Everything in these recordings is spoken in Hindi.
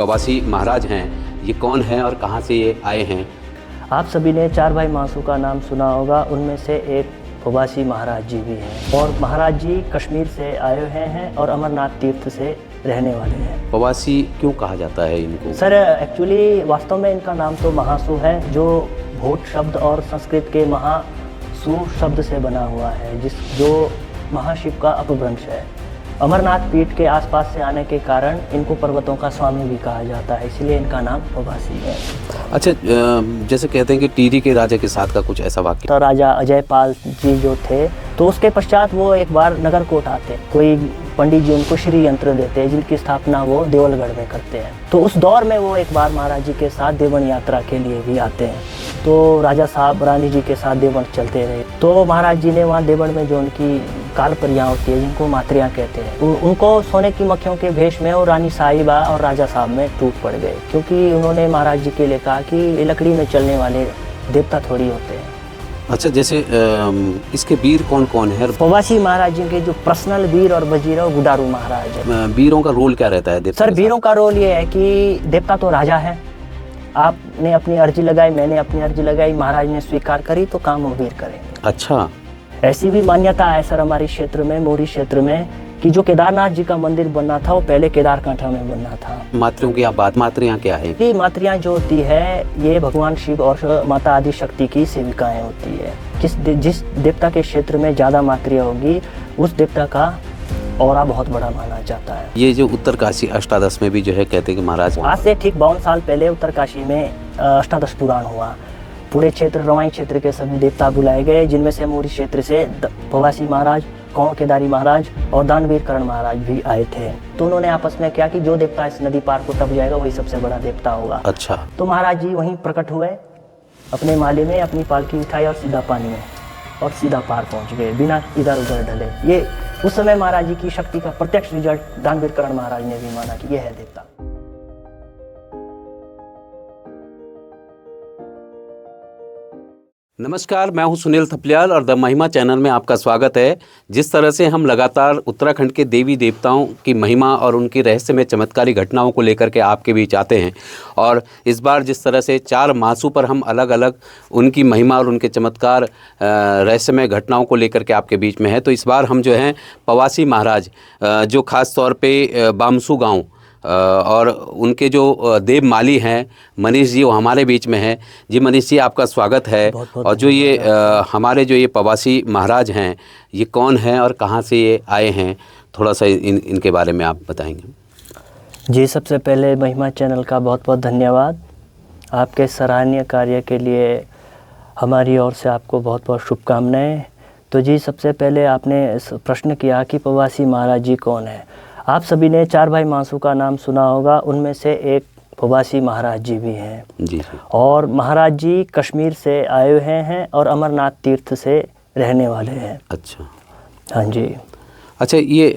पवासी महाराज हैं, ये कौन है और कहाँ से ये आए हैं? आप सभी ने चार भाई महासू का नाम सुना होगा। उनमें से एक पवासी महाराज जी भी हैं और महाराज जी कश्मीर से आए हुए हैं और अमरनाथ तीर्थ से रहने वाले हैं। पवासी क्यों कहा जाता है इनको? सर एक्चुअली वास्तव में इनका नाम तो महासू है, जो भूत शब्द और संस्कृत के महासू शब्द से बना हुआ है, जो महाशिव का अपभ्रंश है। अमरनाथ पीठ के आसपास से आने के कारण इनको पर्वतों का स्वामी भी कहा जाता है, इसलिए इनका नाम पवासी है। अच्छा, जैसे कहते हैं कि टिहरी के राजा के साथ का कुछ ऐसा वाक्य? तो राजा अजयपाल जी जो थे, तो उसके पश्चात वो एक बार नगरकोट आते, कोई पंडित जी उनको श्री यंत्र देते हैं, जिनकी स्थापना वो देवलगढ़ में करते हैं। तो उस दौर में वो एक बार महाराज जी के साथ देवन यात्रा के लिए भी आते हैं। तो राजा साहब रानी जी के साथ देवन चलते रहे। तो महाराज जी ने वहाँ देवन में जो उनकी कालपरियाँ होती है, जिनको मात्रियाँ कहते हैं, उनको सोने की मक्खियों के भेष में और रानी साहिबा और राजा साहब में टूट पड़ गए, क्योंकि उन्होंने महाराज जी के लिए कहा कि लकड़ी में चलने वाले देवता थोड़ी होते हैं। अच्छा, जैसे इसके वीर कौन कौन है? पवासी महाराज जी के जो पर्सनल वीर और वजीर है वो गुडारू महाराज है। वीरों का रोल क्या रहता है? सर वीरों का रोल ये है कि देवता तो राजा है, आपने अपनी अर्जी लगाई, मैंने अपनी अर्जी लगाई, महाराज ने स्वीकार करी तो काम वो वीर करेंगे। अच्छा, ऐसी भी मान्यता है सर हमारे क्षेत्र में, मोरी क्षेत्र में, कि जो केदारनाथ जी का मंदिर बनना था वो पहले केदारकांठा में बनना था। मात्रियों की आप बात, मात्रियाँ क्या है? ये मात्रियाँ जो होती है ये भगवान शिव और माता आदि शक्ति की सेविकाएं होती है। जिस देवता के क्षेत्र में ज़्यादा मात्रियाँ होगी उस देवता का औरा बहुत बड़ा माना जाता है। ये जो उत्तरकाशी अष्टादश में भी जो है कहते हैं कि महाराज, आज से ठीक 52 साल पहले उत्तरकाशी में अष्टादश पुराण हुआ। पूरे क्षेत्र रवाई क्षेत्र के सभी देवता बुलाए गए, जिनमें से मोरी क्षेत्र से पवासी महाराज, कौन केदारी महाराज और दानवीर करण महाराज भी आए थे। तो उन्होंने आपस में क्या कि जो देवता इस नदी पार को टप जाएगा वही सबसे बड़ा देवता होगा। अच्छा, तो महाराज जी वहीं प्रकट हुए, अपने माले में अपनी पालकी उठाई और सीधा पानी में और सीधा पार पहुंच गए बिना इधर उधर ढले। ये उस समय महाराज जी की शक्ति का प्रत्यक्ष रिजल्ट दानवीर करण महाराज ने भी माना कि यह है देवता। नमस्कार, मैं हूं सुनील थपलियाल और द महिमा चैनल में आपका स्वागत है। जिस तरह से हम लगातार उत्तराखंड के देवी देवताओं की महिमा और उनकी रहस्यमय चमत्कारी घटनाओं को लेकर के आपके बीच आते हैं, और इस बार जिस तरह से 4 महासू पर हम अलग अलग उनकी महिमा और उनके चमत्कार रहस्यमय घटनाओं को लेकर के आपके बीच में है, तो इस बार हम जो हैं पवासी महाराज, जो ख़ास तौर पे बामसू गाँव और उनके जो देव माली हैं मनीष जी, वो हमारे बीच में हैं। जी मनीष जी, आपका स्वागत है। और जो ये हमारे जो ये पवासी महाराज हैं, ये कौन हैं और कहाँ से ये आए हैं, थोड़ा सा इनके बारे में आप बताएंगे? जी, सबसे पहले महिमा चैनल का बहुत बहुत धन्यवाद। आपके सराहनीय कार्य के लिए हमारी ओर से आपको बहुत बहुत शुभकामनाएँ। तो जी, सबसे पहले आपने प्रश्न किया कि पवासी महाराज जी कौन है। आप सभी ने चार भाई महासू का नाम सुना होगा। उनमें से एक पवासी महाराज जी भी हैं जी। और महाराज जी कश्मीर से आए हुए हैं और अमरनाथ तीर्थ से रहने वाले हैं। अच्छा, हाँ जी। अच्छा, ये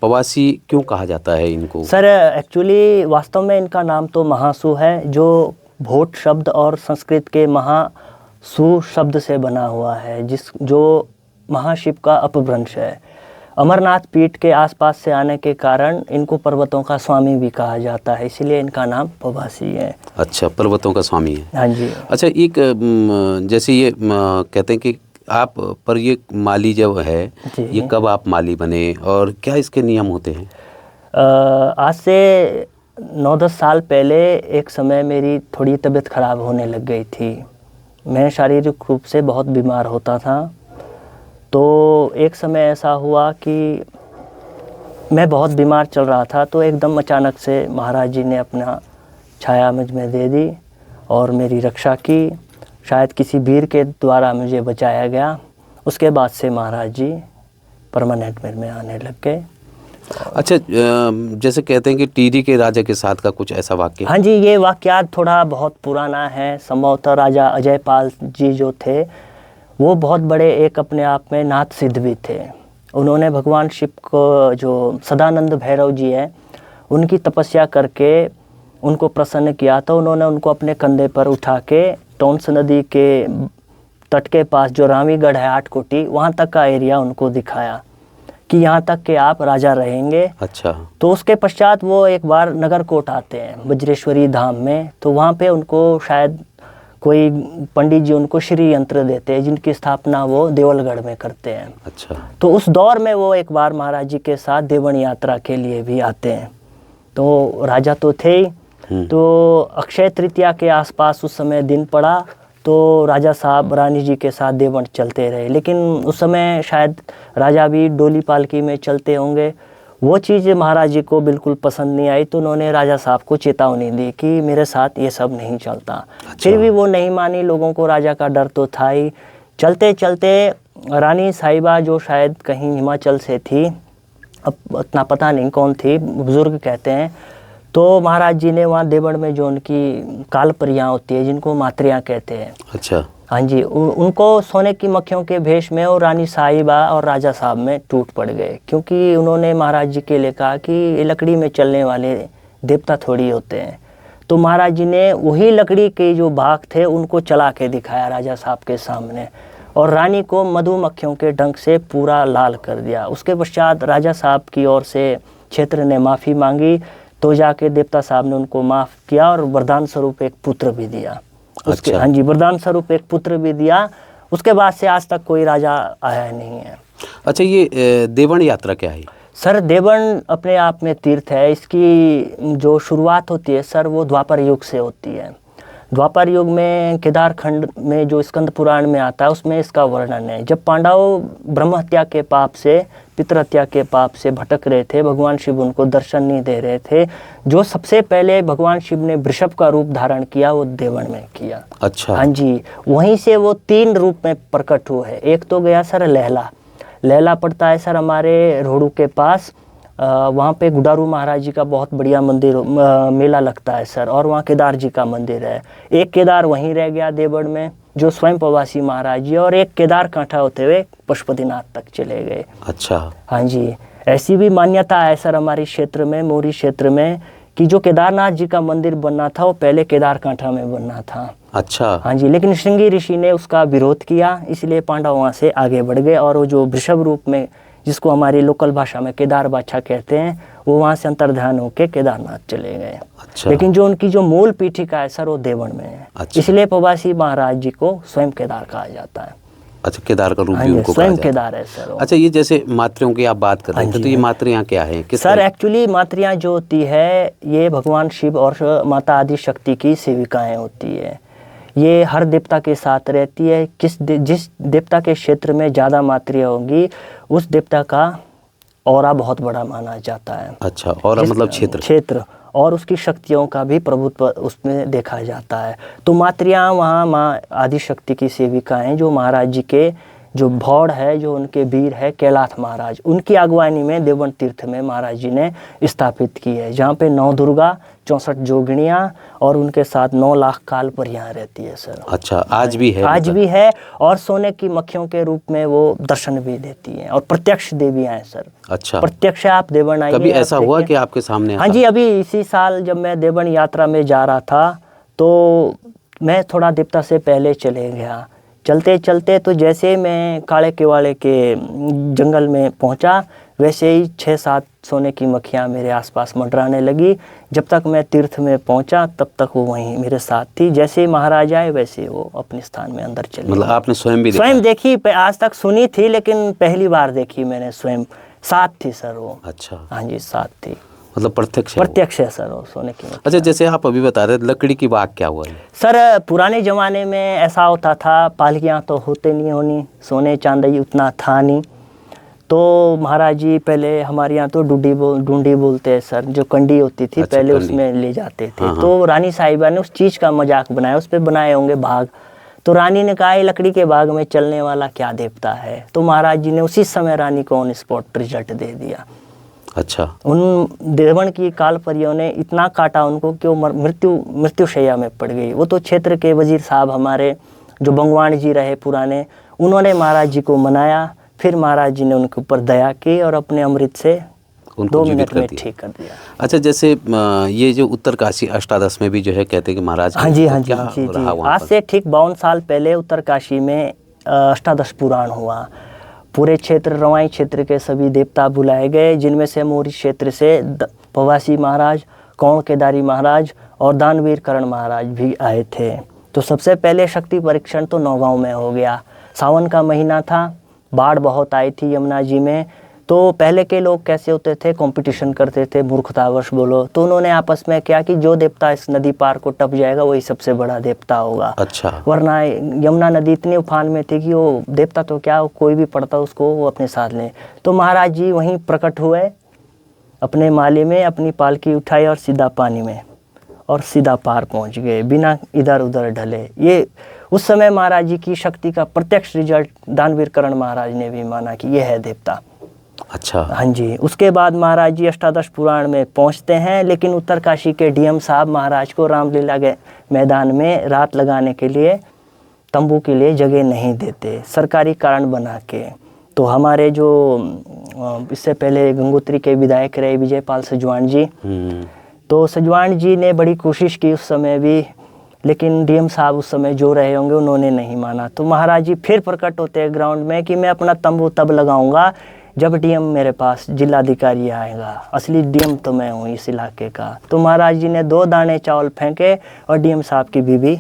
पवासी क्यों कहा जाता है इनको? सर एक्चुअली वास्तव में इनका नाम तो महासू है, जो भूत शब्द और संस्कृत के महासू शब्द से बना हुआ है, जो महाशिव का अपभ्रंश है। अमरनाथ पीठ के आसपास से आने के कारण इनको पर्वतों का स्वामी भी कहा जाता है, इसीलिए इनका नाम पवासी है। अच्छा, पर्वतों का स्वामी है। हाँ जी। अच्छा, एक जैसे ये कहते हैं कि आप पर ये माली जब है, ये कब आप माली बने और क्या इसके नियम होते हैं? आज से 9-10 साल पहले एक समय मेरी थोड़ी तबीयत खराब होने लग गई थी। मैं शारीरिक रूप से बहुत बीमार होता था। तो एक समय ऐसा हुआ कि मैं बहुत बीमार चल रहा था, तो एकदम अचानक से महाराज जी ने अपना छाया मुझ में दे दी और मेरी रक्षा की। शायद किसी वीर के द्वारा मुझे बचाया गया। उसके बाद से महाराज जी परमानेंट मेरे में आने लग गए। अच्छा, जैसे कहते हैं कि टिहरी के राजा के साथ का कुछ ऐसा वाक्य? हाँ जी, ये वाक्यात थोड़ा बहुत पुराना है। संभवतः राजा अजयपाल जी जो थे वो बहुत बड़े एक अपने आप में नाथ सिद्ध भी थे। उन्होंने भगवान शिव को, जो सदानंद भैरव जी हैं, उनकी तपस्या करके उनको प्रसन्न किया, तो उन्होंने उनको अपने कंधे पर उठा के टोंस नदी के तट के पास जो रामीगढ़ है 8 कोटी, वहाँ तक का एरिया उनको दिखाया कि यहाँ तक कि आप राजा रहेंगे। अच्छा। तो उसके पश्चात वो एक बार नगरकोट आते हैं वज्रेश्वरी धाम में। तो वहाँ पे उनको शायद कोई पंडित जी उनको श्री यंत्र देते हैं, जिनकी स्थापना वो देवलगढ़ में करते हैं। अच्छा। तो उस दौर में वो एक बार महाराज जी के साथ देवन यात्रा के लिए भी आते हैं। तो राजा तो थे ही, तो अक्षय तृतीया के आसपास उस समय दिन पड़ा, तो राजा साहब रानी जी के साथ देवन चलते रहे। लेकिन उस समय शायद राजा भी डोली पालकी में चलते होंगे। वो चीज़ महाराज जी को बिल्कुल पसंद नहीं आई, तो उन्होंने राजा साहब को चेतावनी दी कि मेरे साथ ये सब नहीं चलता। अच्छा। फिर भी वो नहीं मानी, लोगों को राजा का डर तो था ही। चलते चलते रानी साहिबा जो शायद कहीं हिमाचल से थी, अब उतना पता नहीं कौन थी, बुजुर्ग कहते हैं, तो महाराज जी ने वहाँ देवड़ में जो उनकी कालपरियाँ होती है, जिनको मात्रियाँ कहते हैं, अच्छा, हाँ जी, उनको सोने की मक्खियों के भेष में और रानी साहिबा और राजा साहब में टूट पड़ गए, क्योंकि उन्होंने महाराज जी के लिए कहा कि ये लकड़ी में चलने वाले देवता थोड़ी होते हैं। तो महाराज जी ने वही लकड़ी के जो भाग थे उनको चला के दिखाया राजा साहब के सामने, और रानी को मधुमक्खियों के डंक से पूरा लाल कर दिया। उसके पश्चात राजा साहब की ओर से क्षेत्र ने माफ़ी मांगी, तो जाके देवता साहब ने उनको माफ़ किया और वरदान स्वरूप एक पुत्र भी दिया। उसके अच्छा। हाँ जी, वरदान स्वरूप एक पुत्र भी दिया। उसके बाद से आज तक कोई राजा आया नहीं है। अच्छा, ये देवण यात्रा क्या है? सर, देवण अपने आप में तीर्थ है। इसकी जो शुरुआत होती है सर, वो द्वापर युग से होती है। द्वापर युग में केदार खंड में जो स्कंद पुराण में आता है, उसमें इसका वर्णन है। जब पांडव ब्रह्म हत्या के पाप से, पितृ हत्या के पाप से भटक रहे थे, भगवान शिव उनको दर्शन नहीं दे रहे थे, जो सबसे पहले भगवान शिव ने वृषभ का रूप धारण किया वो देवण में किया। अच्छा। हाँ जी, वहीं से वो 3 रूप में प्रकट हुए हैं। एक तो गया सर लहला। लहला पड़ता है सर हमारे रोहड़ू के पास, वहाँ पे गुडारू महाराज जी का बहुत बढ़िया मंदिर मेला लगता है सर, और वहाँ केदार जी का मंदिर है। एक केदार वहीं रह गया देवड़ में, जो स्वयं प्रवासी महाराज जी, और एक केदार कांठा होते हुए पशुपतिनाथ तक चले गए। अच्छा। हाँ जी, ऐसी भी मान्यता है सर हमारे क्षेत्र में, मोरी क्षेत्र में, कि जो केदारनाथ जी का मंदिर बनना था वो पहले केदार कांठा में बनना था। अच्छा। हाँ जी, लेकिन श्रृंगी ऋषि ने उसका विरोध किया, इसलिए पांडव वहाँ से आगे बढ़ गए, और वो जो वृषभ रूप में, जिसको हमारी लोकल भाषा में केदार बादशाह कहते हैं, वो वहाँ से अंतर्ध्यान होकर केदारनाथ चले गए। अच्छा। लेकिन जो उनकी जो मूल पीठिका है सर, वो देवण में है। अच्छा। इसलिए प्रवासी महाराज जी को स्वयं केदार कहा जाता है। अच्छा, केदार का रूप हाँ भी जी, उनको स्वयं कहा जाता है। केदार है सर वो। अच्छा, ये जैसे मात्रियों की आप बात कर रहे थे, तो ये मात्रियाँ क्या है? किस सर तरह? एक्चुअली मात्रियाँ जो होती है, ये भगवान शिव और माता आदि शक्ति की सेविकाएं होती है। ये हर देवता के साथ रहती है। जिस देवता के क्षेत्र में ज़्यादा मात्रियाँ होंगी, उस देवता का ऑरा बहुत बड़ा माना जाता है। अच्छा, और मतलब क्षेत्र, और उसकी शक्तियों का भी प्रभुत्व उसमें देखा जाता है। तो मात्रियाँ वहाँ माँ आदि शक्ति की सेविकाएं, जो महाराज जी के जो भौड़ है, जो उनके वीर है कैलाश महाराज, उनकी अगवानी में देवण तीर्थ में महाराज जी ने स्थापित की है, जहाँ पे 9 दुर्गा, 64 जोगिनियाँ और उनके साथ 9 लाख काल परियाँ रहती है सर। अच्छा, आज भी है? आज भी है, और सोने की मक्खियों के रूप में वो दर्शन भी देती हैं, और प्रत्यक्ष देवियाँ हैं सर। अच्छा, प्रत्यक्ष आप देवण आइए। कभी ऐसा हुआ कि आपके सामने? हाँ जी, अभी इसी साल जब मैं देवण यात्रा में जा रहा था, तो मैं थोड़ा देवता से पहले चले गया। चलते चलते तो जैसे मैं काले केवाड़े के जंगल में पहुंचा, वैसे ही 6-7 सोने की मक्खियाँ मेरे आसपास मंडराने लगी। जब तक मैं तीर्थ में पहुंचा तब तक वो वहीं मेरे साथ थी। जैसे ही महाराज आए वैसे वो अपने स्थान में अंदर चले। मतलब आपने स्वयं भी देखा? स्वयं देखी, आज तक सुनी थी, लेकिन पहली बार देखी मैंने स्वयं। साथ थी सर वो। अच्छा। हाँ जी, साथ थी। मतलब प्रत्यक्ष है सर वो सोने की। अच्छा, जैसे आप अभी बता रहे थे लकड़ी की बात, क्या हुआ है? सर, पुराने ज़माने में ऐसा होता था, पालकियाँ तो होते नहीं होनी, सोने चांदी उतना था नहीं, तो महाराज जी पहले हमारे यहाँ तो डूंडी बोलते हैं सर, जो कंडी होती थी। अच्छा, पहले कंडी। उसमें ले जाते थे। हाँ, तो रानी साहिबा ने उस चीज़ का मजाक बनाया, उस पर बनाए होंगे भाग। तो रानी ने कहा, ये लकड़ी के भाग में चलने वाला क्या देवता है? तो महाराज जी ने उसी समय रानी को ऑन स्पॉट रिजल्ट दे दिया। अच्छा। उन देवण की काल परियों ने इतना काटा उनको कि वो मृत्युशैया में पड़ गई। वो तो क्षेत्र के वजीर साहब हमारे, जो बंगवाण जी रहे पुराने, उन्होंने महाराज जी को मनाया। फिर महाराज जी ने उनके ऊपर दया की और अपने अमृत से 2 मिनट में ठीक कर दिया। अच्छा, जैसे ये जो उत्तरकाशी अष्टादश में भी जो है कहते हैं कि महाराज, हाँ जी, आज से ठीक 52 साल पहले उत्तरकाशी में अष्टादश पुराण हुआ। पूरे क्षेत्र रवाई क्षेत्र के सभी देवता बुलाए गए, जिनमें से मोरी क्षेत्र से पवासी महाराज, कौण केदारी महाराज और दानवीर करण महाराज भी आए थे। तो सबसे पहले शक्ति परीक्षण तो नौगांव में हो गया। सावन का महीना था, बाढ़ बहुत आई थी यमुना जी में। तो पहले के लोग कैसे होते थे, कंपटीशन करते थे, मूर्खतावश बोलो। तो उन्होंने आपस में क्या कि जो देवता इस नदी पार को टप जाएगा वही सबसे बड़ा देवता होगा। अच्छा। वरना यमुना नदी इतनी उफान में थी कि वो देवता तो क्या, कोई भी पड़ता उसको वो अपने साथ लें। तो महाराज जी वहीं प्रकट हुए अपने माले में, अपनी पालकी उठाई और सीधा पानी में और सीधा पार पहुंच गए बिना इधर उधर ढले। ये उस समय महाराज जी की शक्ति का प्रत्यक्ष रिजल्ट दानवीर करण महाराज ने भी माना कि यह है देवता। अच्छा। हाँ जी। उसके बाद महाराज जी अष्टादश पुराण में पहुंचते हैं, लेकिन उत्तरकाशी के डीएम साहब महाराज को रामलीला के मैदान में रात लगाने के लिए, तंबू के लिए जगह नहीं देते, सरकारी कारण बना के। तो हमारे जो इससे पहले गंगोत्री के विधायक रहे विजयपाल सजवान जी, तो सजवान जी ने बड़ी कोशिश की उस समय भी, लेकिन डीएम साहब उस समय जो रहे होंगे उन्होंने नहीं माना। तो महाराज जी फिर प्रकट होते हैं ग्राउंड में कि मैं अपना तंबू तब लगाऊंगा जब डीएम मेरे पास, जिलाधिकारी आएगा, असली डीएम तो मैं हूँ इस इलाके का। तो महाराज जी ने 2 दाने चावल फेंके और डीएम साहब की बीबी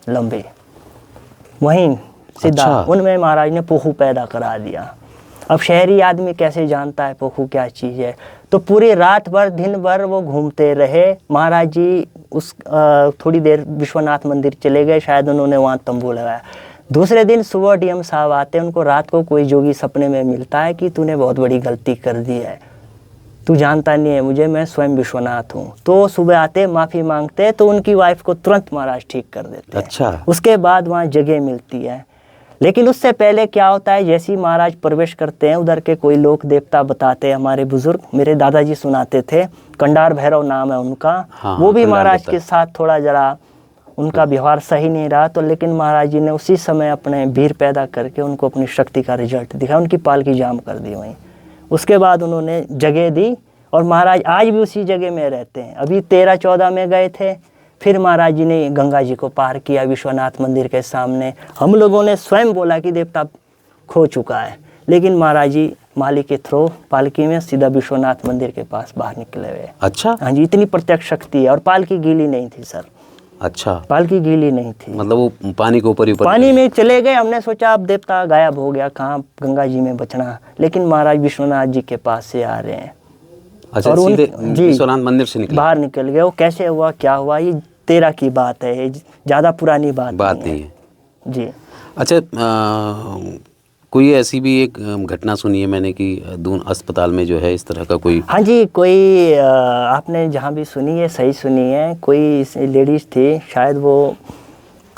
लंबी वहीं सीधा। अच्छा। उनमें महाराज ने पोखू पैदा करा दिया। अब शहरी आदमी कैसे जानता है पोखू क्या चीज़ है। तो पूरी रात भर दिन भर वो घूमते रहे। महाराज जी उस थोड़ी देर विश्वनाथ मंदिर चले गए, शायद उन्होंने वहाँ तंबू लगाया। दूसरे दिन सुबह डीएम साहब आते, उनको रात को कोई जोगी सपने में मिलता है कि तूने बहुत बड़ी गलती कर दी है, तू जानता नहीं है मुझे, मैं स्वयं विश्वनाथ हूँ। तो सुबह आते माफ़ी मांगते, तो उनकी वाइफ को तुरंत महाराज ठीक कर देते हैं। अच्छा। उसके बाद वहाँ जगह मिलती है। लेकिन उससे पहले क्या होता है, जैसे ही महाराज प्रवेश करते हैं उधर के कोई लोक देवता बताते हैं, हमारे बुजुर्ग, मेरे दादाजी सुनाते थे, कंडार भैरव नाम है उनका। हाँ, वो भी कंडार महाराज देवता। के साथ थोड़ा जरा उनका व्यवहार सही नहीं रहा। तो लेकिन महाराज जी ने उसी समय अपने वीर पैदा करके उनको अपनी शक्ति का रिजल्ट दिखाया, उनकी पालकी जाम कर दी वहीं। उसके बाद उन्होंने जगह दी और महाराज आज भी उसी जगह में रहते हैं। अभी 13-14 में गए थे, फिर महाराज जी ने गंगा जी को पार किया विश्वनाथ मंदिर के सामने। हम लोगों ने स्वयं बोला कि देवता खो चुका है, लेकिन महाराज जी माली के थ्रू पालकी में सीधा विश्वनाथ मंदिर के पास बाहर निकले हुए। अच्छा। हाँ जी, इतनी प्रत्यक्ष शक्ति है। और पालकी गीली नहीं थी सर। अच्छा। पालकी गीली नहीं थी, मतलब वो पानी के ऊपर ही पानी में चले गए। हमने सोचा अब देवता गायब हो गया, कहाँ गंगा जी में बचना, लेकिन महाराज विश्वनाथ जी के पास से आ रहे हैं। अच्छा, और सीधे विश्वनाथ मंदिर से निकले, बाहर निकल गए। वो कैसे हुआ क्या हुआ ये 13 की बात है, ये ज़्यादा पुरानी बात नहीं है जी। अच्छा, कोई ऐसी भी एक घटना सुनी है मैंने कि दून अस्पताल में जो है इस तरह का कोई? हाँ जी, कोई आपने जहाँ भी सुनी है सही सुनी है। कोई लेडीज़ थी, शायद वो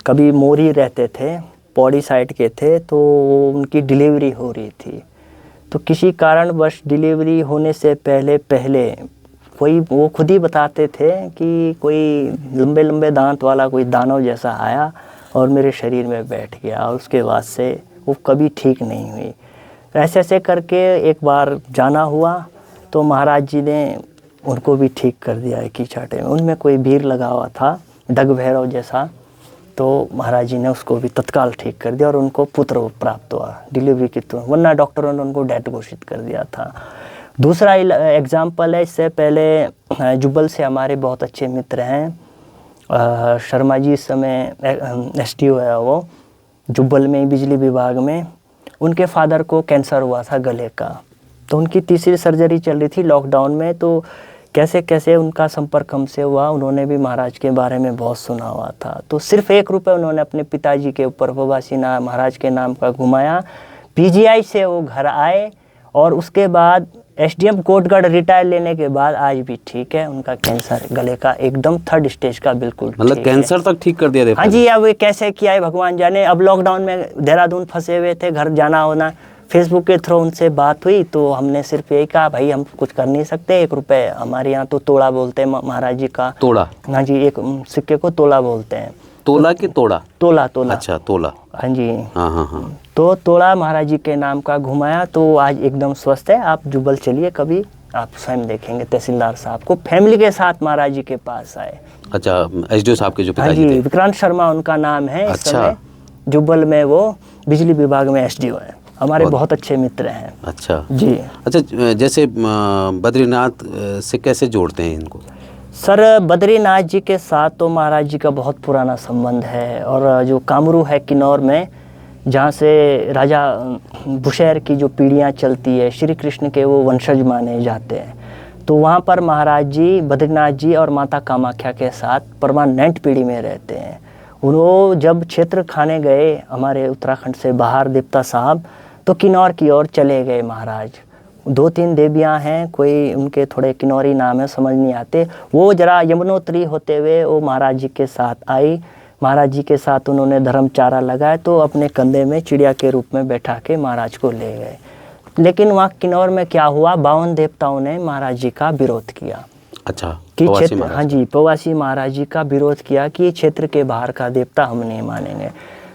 कभी मोरी रहते थे, पौड़ी साइड के थे, तो उनकी डिलीवरी हो रही थी। तो किसी कारणवश डिलीवरी होने से पहले कोई, वो खुद ही बताते थे कि कोई लंबे लंबे दांत वाला कोई दानव जैसा आया और मेरे शरीर में बैठ गया, और उसके बाद से वो कभी ठीक नहीं हुई। ऐसे ऐसे करके एक बार जाना हुआ तो महाराज जी ने उनको भी ठीक कर दिया एक ही चाटे में। उनमें कोई भीड़ लगा हुआ था डग भैरव जैसा, तो महाराज जी ने उसको भी तत्काल ठीक कर दिया और उनको पुत्र प्राप्त हुआ डिलीवरी के तुरंत, वरना डॉक्टरों ने उनको डेड घोषित कर दिया था। दूसरा एग्जाम्पल है, इससे पहले जुब्बल से हमारे बहुत अच्छे मित्र हैं, शर्मा जी इस समय SDO है वो जुब्बल में बिजली विभाग में। उनके फादर को कैंसर हुआ था गले का, तो उनकी तीसरी सर्जरी चल रही थी लॉकडाउन में। तो कैसे कैसे उनका संपर्क हमसे हुआ, उन्होंने भी महाराज के बारे में बहुत सुना हुआ था। तो सिर्फ 1 रुपये उन्होंने अपने पिताजी के ऊपर प्रवासी नाम महाराज के नाम का घुमाया। PGI से वो घर आए और उसके बाद SDM कोटगढ़ रिटायर लेने के बाद आज भी ठीक है। उनका कैंसर गले का एकदम 3rd स्टेज का बिल्कुल, मतलब कैंसर तक ठीक कर दिया देवता? हाँ जी, अब ये कैसे किया है भगवान जाने। अब लॉकडाउन में देहरादून फंसे हुए थे, घर जाना होना, फेसबुक के थ्रू उनसे बात हुई तो हमने सिर्फ यही कहा भाई हम कुछ कर नहीं सकते, 1 रुपये हमारे यहाँ तो तोड़ा बोलते हैं महाराज जी का। तोड़ा? हाँ जी, एक सिक्के को तोला बोलते हैं। तोला कि तोड़ा? तोला, तोला। अच्छा, तोला। हाँ जी, हाँ। तो तोड़ा महाराज जी के नाम का घुमाया, तो आज एकदम स्वस्थ है। आप जुब्बल चलिए कभी, आप स्वयं देखेंगे तहसीलदार साहब को फैमिली के साथ महाराज जी के पास आए। अच्छा, SDO साहब के जो हाँ पिताजी जी, थे? विक्रांत शर्मा उनका नाम है। इस अच्छा। समय जुब्बल में वो बिजली विभाग में SDO है। हमारे बहुत अच्छे मित्र हैं। अच्छा जी। अच्छा, जैसे बद्रीनाथ से कैसे जोड़ते हैं इनको? सर बद्रीनाथ जी के साथ तो महाराज जी का बहुत पुराना संबंध है, और जो कामरू है किन्नौर में, जहाँ से राजा बुशैर की जो पीढ़ियाँ चलती है, श्री कृष्ण के वो वंशज माने जाते हैं। तो वहाँ पर महाराज जी बद्रीनाथ जी और माता कामाख्या के साथ परमानेंट पीढ़ी में रहते हैं। वो जब क्षेत्र खाने गए हमारे उत्तराखंड से बाहर देवता साहब, तो किन्नौर की ओर चले गए महाराज। 2-3 देवियाँ हैं, कोई उनके थोड़े किन्नौरी नाम है, समझ नहीं आते। वो जरा यमुनोत्री होते हुए वो महाराज जी के साथ आई। महाराज जी के साथ उन्होंने धर्मचारा लगाया, तो अपने कंधे में चिड़िया के रूप में बैठा के महाराज को ले गए। लेकिन वहाँ किन्नौर में क्या हुआ, 52 देवताओं ने महाराज जी का विरोध किया। अच्छा, कि क्षेत्र, हाँ जी, प्रवासी महाराज जी का विरोध किया कि ये क्षेत्र के बाहर का देवता हम नहीं मानेंगे।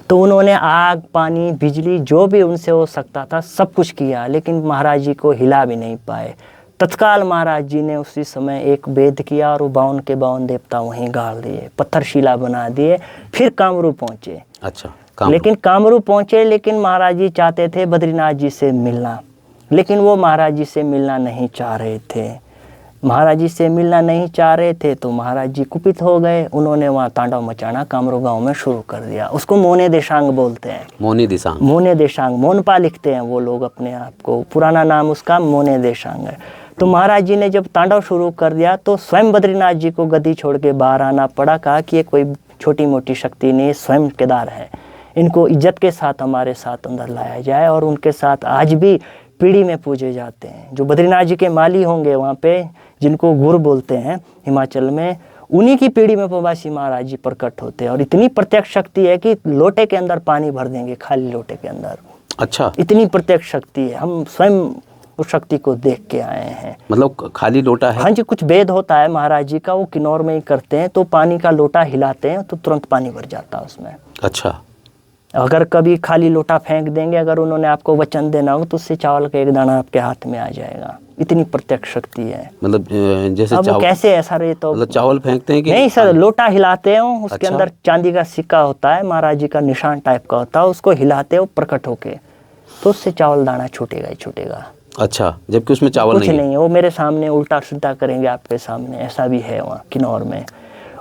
तो उन्होंने आग, पानी, बिजली, जो भी उनसे हो सकता था सब कुछ किया, लेकिन महाराज जी को हिला भी नहीं पाए। तत्काल महाराज जी ने उसी समय एक वेद किया और 52 के 52 देवता वहीं गाड़ दिए, पत्थर शिला बना दिए। फिर कामरू पहुँचे। अच्छा, लेकिन कामरू पहुँचे, लेकिन महाराज जी चाहते थे बद्रीनाथ जी से मिलना, लेकिन वो महाराज जी से मिलना नहीं चाह रहे थे। महाराज जी से मिलना नहीं चाह रहे थे तो महाराज जी कुपित हो गए। उन्होंने वहाँ तांडव मचाना कामरू गांव में शुरू कर दिया। उसको मोने देशांग बोलते हैं। मोने देशांग, मोने देशांग, मोनपा लिखते हैं वो लोग अपने आप को, पुराना नाम उसका मोने देशांग है। तो महाराज जी ने जब तांडव शुरू कर दिया तो स्वयं बद्रीनाथ जी को गद्दी छोड़ के बाहर आना पड़ा। कहा कि ये कोई छोटी मोटी शक्ति नहीं, स्वयं केदार है, इनको इज्जत के साथ हमारे साथ अंदर लाया जाए। और उनके साथ आज भी पीढ़ी में पूजे जाते हैं। जो बद्रीनाथ जी के माली होंगे वहाँ पे, जिनको गुर बोलते हैं हिमाचल में, उन्हीं की पीढ़ी में प्रवासी महाराज जी प्रकट होते हैं। और इतनी प्रत्यक्ष शक्ति है कि लोटे के अंदर पानी भर देंगे, खाली लोटे के अंदर। अच्छा, इतनी प्रत्यक्ष शक्ति है, हम स्वयं उस शक्ति को देख के आए हैं। मतलब खाली लोटा है? हाँ जी, कुछ वेद होता है महाराज जी का, वो किन्नौर में ही करते हैं। तो पानी का लोटा हिलाते हैं तो तुरंत पानी भर जाता है उसमें। अच्छा, अगर कभी खाली लोटा फेंक देंगे, अगर उन्होंने आपको वचन देना हो, तो उससे चावल का एक दाना आपके हाथ में आ जाएगा। इतनी प्रत्यक्ष शक्ति है। मतलब जैसे अब कैसे ऐसा रहे तो मतलब चावल फेंकते हैं कि नहीं सर, लोटा हिलाते हो, उसके अच्छा? अंदर चांदी का सिक्का होता है, महाराज जी का निशान टाइप का होता है, उसको हिलाते हो प्रकट होके, तो उससे चावल दाना छूटेगा ही छूटेगा। अच्छा, जबकि उसमें चावल कुछ नहीं है, वो मेरे सामने उल्टा सीधा करेंगे आपके सामने, ऐसा भी है वहाँ किन्नौर में।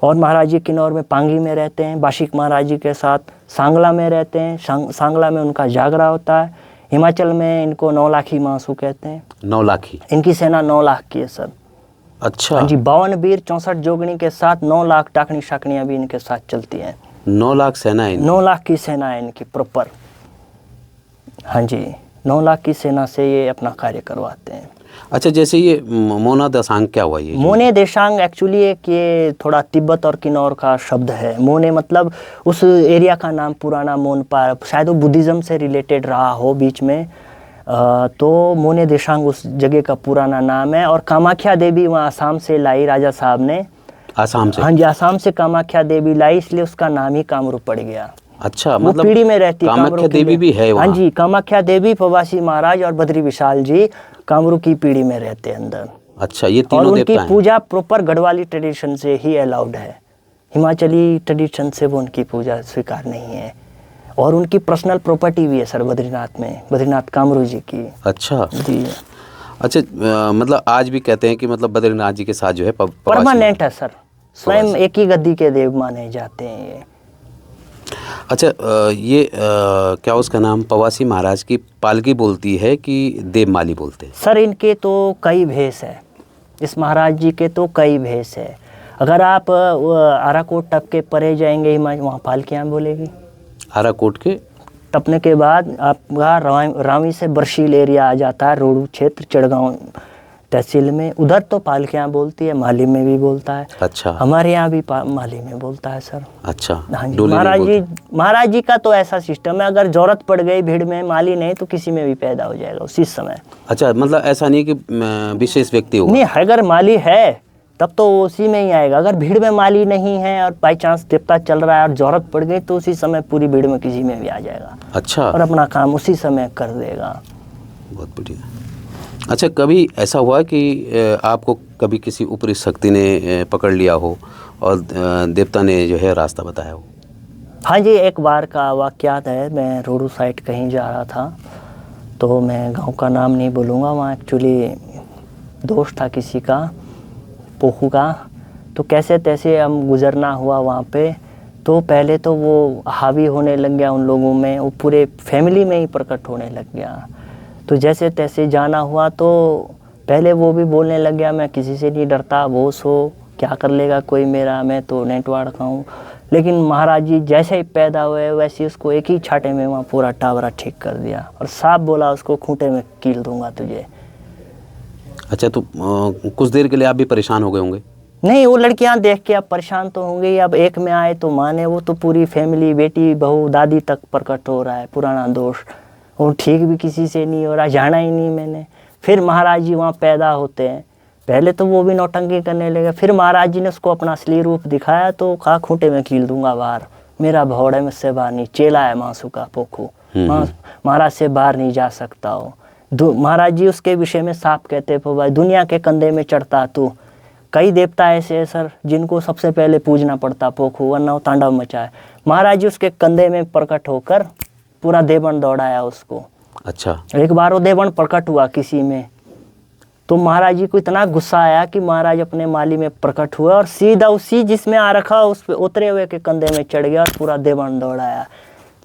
और महाराज जी किन्नौर में पांगी में रहते हैं, बाशिक महाराज जी के साथ सांगला में रहते हैं। सांगला में उनका जागरा होता है। हिमाचल में इनको 9 लाखी मासू कहते हैं। 9 लाखी? इनकी सेना 9 लाख की है सर। अच्छा हाँ जी, 52 वीर 64 जोगनी के साथ 9 लाख टाकनी शाकनियाँ भी इनके साथ चलती हैं। 9 लाख सेना है? 9 लाख की सेना है इनकी प्रॉपर। हाँ जी, 9 लाख की सेना से ये अपना कार्य करवाते हैं। अच्छा, जैसे ये मोना देशांग क्या हुआ? ये मोने देशांग एक्चुअली एक ये थोड़ा तिब्बत और किन्नौर का शब्द है। मोने मतलब उस एरिया का नाम पुराना मोनपा, शायद वो बुद्धिज़्म से रिलेटेड रहा हो बीच में। तो मोने देशांग उस जगह का पुराना नाम है। और कामाख्या देवी वहाँ आसाम से लाई राजा साहब ने। आसाम से? हाँ जी, आसाम से कामाख्या देवी लाई, इसलिए उसका नाम ही कामरू पड़ गया। अच्छा, वो मतलब पीढ़ी में रहती कामाख्या देवी भी है वहाँ? हाँ जी, कामाख्या देवी, प्रवासी महाराज और बद्री विशाल जी कामरू की पीढ़ी में रहते हैं अंदर। अच्छा, ये और तीनों उनकी देवता हैं? पूजा प्रॉपर गढ़वाली ट्रेडिशन से ही अलाउड है। हिमाचली ट्रेडिशन से वो उनकी पूजा स्वीकार नहीं है। और उनकी पर्सनल प्रॉपर्टी भी है सर बद्रीनाथ में, बद्रीनाथ कामरू जी की। अच्छा जी। अच्छा, मतलब आज भी कहते हैं कि मतलब बद्रीनाथ जी के साथ जो है परमानेंट है सर, स्वयं एक ही गद्दी के देव माने जाते हैं ये। अच्छा, ये क्या उसका नाम प्रवासी महाराज की पालकी बोलती है कि देवमाली बोलते हैं? सर इनके तो कई भेष है, इस महाराज जी के तो कई भेष है। अगर आप आराकोट टप के परे जाएंगे वहाँ पालकियाँ बोलेगी। आराकोट के टपने के बाद आपका रावी से बरशील एरिया आ जाता है, रोडू क्षेत्र चिड़गांव तहसील में, उधर तो पालकियाँ बोलती है, माली में भी बोलता है। अच्छा, हमारे यहाँ भी माली में बोलता है सर। अच्छा, हाँ जी, महाराज जी का तो ऐसा सिस्टम है, अगर जरूरत पड़ गई भीड़ में, माली नहीं तो किसी में भी पैदा हो जाएगा उसी समय। अच्छा, मतलब ऐसा नहीं कि विशेष व्यक्ति होगा? नहीं, अगर माली है तब तो उसी में ही आएगा। अगर भीड़ में माली नहीं है और बाई चांस देवता चल रहा है और जरूरत पड़ गई तो उसी समय पूरी भीड़ में किसी में भी आ जाएगा। अच्छा, और अपना काम उसी समय कर देगा। बहुत बढ़िया। अच्छा, कभी ऐसा हुआ कि आपको कभी किसी ऊपरी शक्ति ने पकड़ लिया हो और देवता ने जो है रास्ता बताया हो? हाँ जी, एक बार का वाक़यात है। मैं रोडू साइड कहीं जा रहा था तो मैं गांव का नाम नहीं बोलूँगा, वहाँ एक्चुअली दोस्त था किसी का, पोखू का। तो कैसे तैसे हम गुजरना हुआ वहाँ पे। तो पहले तो वो हावी होने लग गया उन लोगों में, वो पूरे फैमिली में ही प्रकट होने लग गया। तो जैसे तैसे जाना हुआ तो पहले वो भी बोलने लग गया, मैं किसी से नहीं डरता, वो सो क्या कर लेगा कोई मेरा, मैं तो नेटवाड़ का हूँ। लेकिन महाराज जी जैसे ही पैदा हुए वैसे ही उसको एक ही छाटे में वहाँ पूरा टावरा ठीक कर दिया और साफ बोला उसको, खूंटे में कील दूंगा तुझे। अच्छा, तो कुछ देर के लिए आप भी परेशान हो गए होंगे? नहीं, वो लड़कियां देख के अब परेशान तो होंगे ही। अब एक में आए तो माने, वो तो पूरी फैमिली, बेटी बहू दादी तक प्रकट हो रहा है पुराना दोष। वो ठीक भी किसी से नहीं हो रहा, जाना ही नहीं मैंने। फिर महाराज जी वहाँ पैदा होते हैं। पहले तो वो भी नौटंकी करने लगे, फिर महाराज जी ने उसको अपना असली रूप दिखाया तो कहा खूंटे में कील दूंगा बाहर, मेरा भौड़ है, मुझसे बाहर नहीं, चेला है मांसू का पोखू, महाराज से बाहर नहीं जा सकता हो। महाराज जी उसके विषय में साफ कहते, भाई दुनिया के कंधे में चढ़ता तू। कई देवता ऐसे हैं सर जिनको सबसे पहले पूजना पड़ता पोखू, वरना वो तांडव मचाए। महाराज जी उसके कंधे में प्रकट होकर पूरा देवन दौड़ाया उसको। अच्छा। एक बार वो देवन प्रकट हुआ किसी में, तो महाराज जी को इतना गुस्सा आया कि महाराज अपने माली में प्रकट हुआ और सीधा उसी जिसमें आ रखा उस पे उतरे हुए के कंधे में चढ़ गया और पूरा देवन दौड़ाया।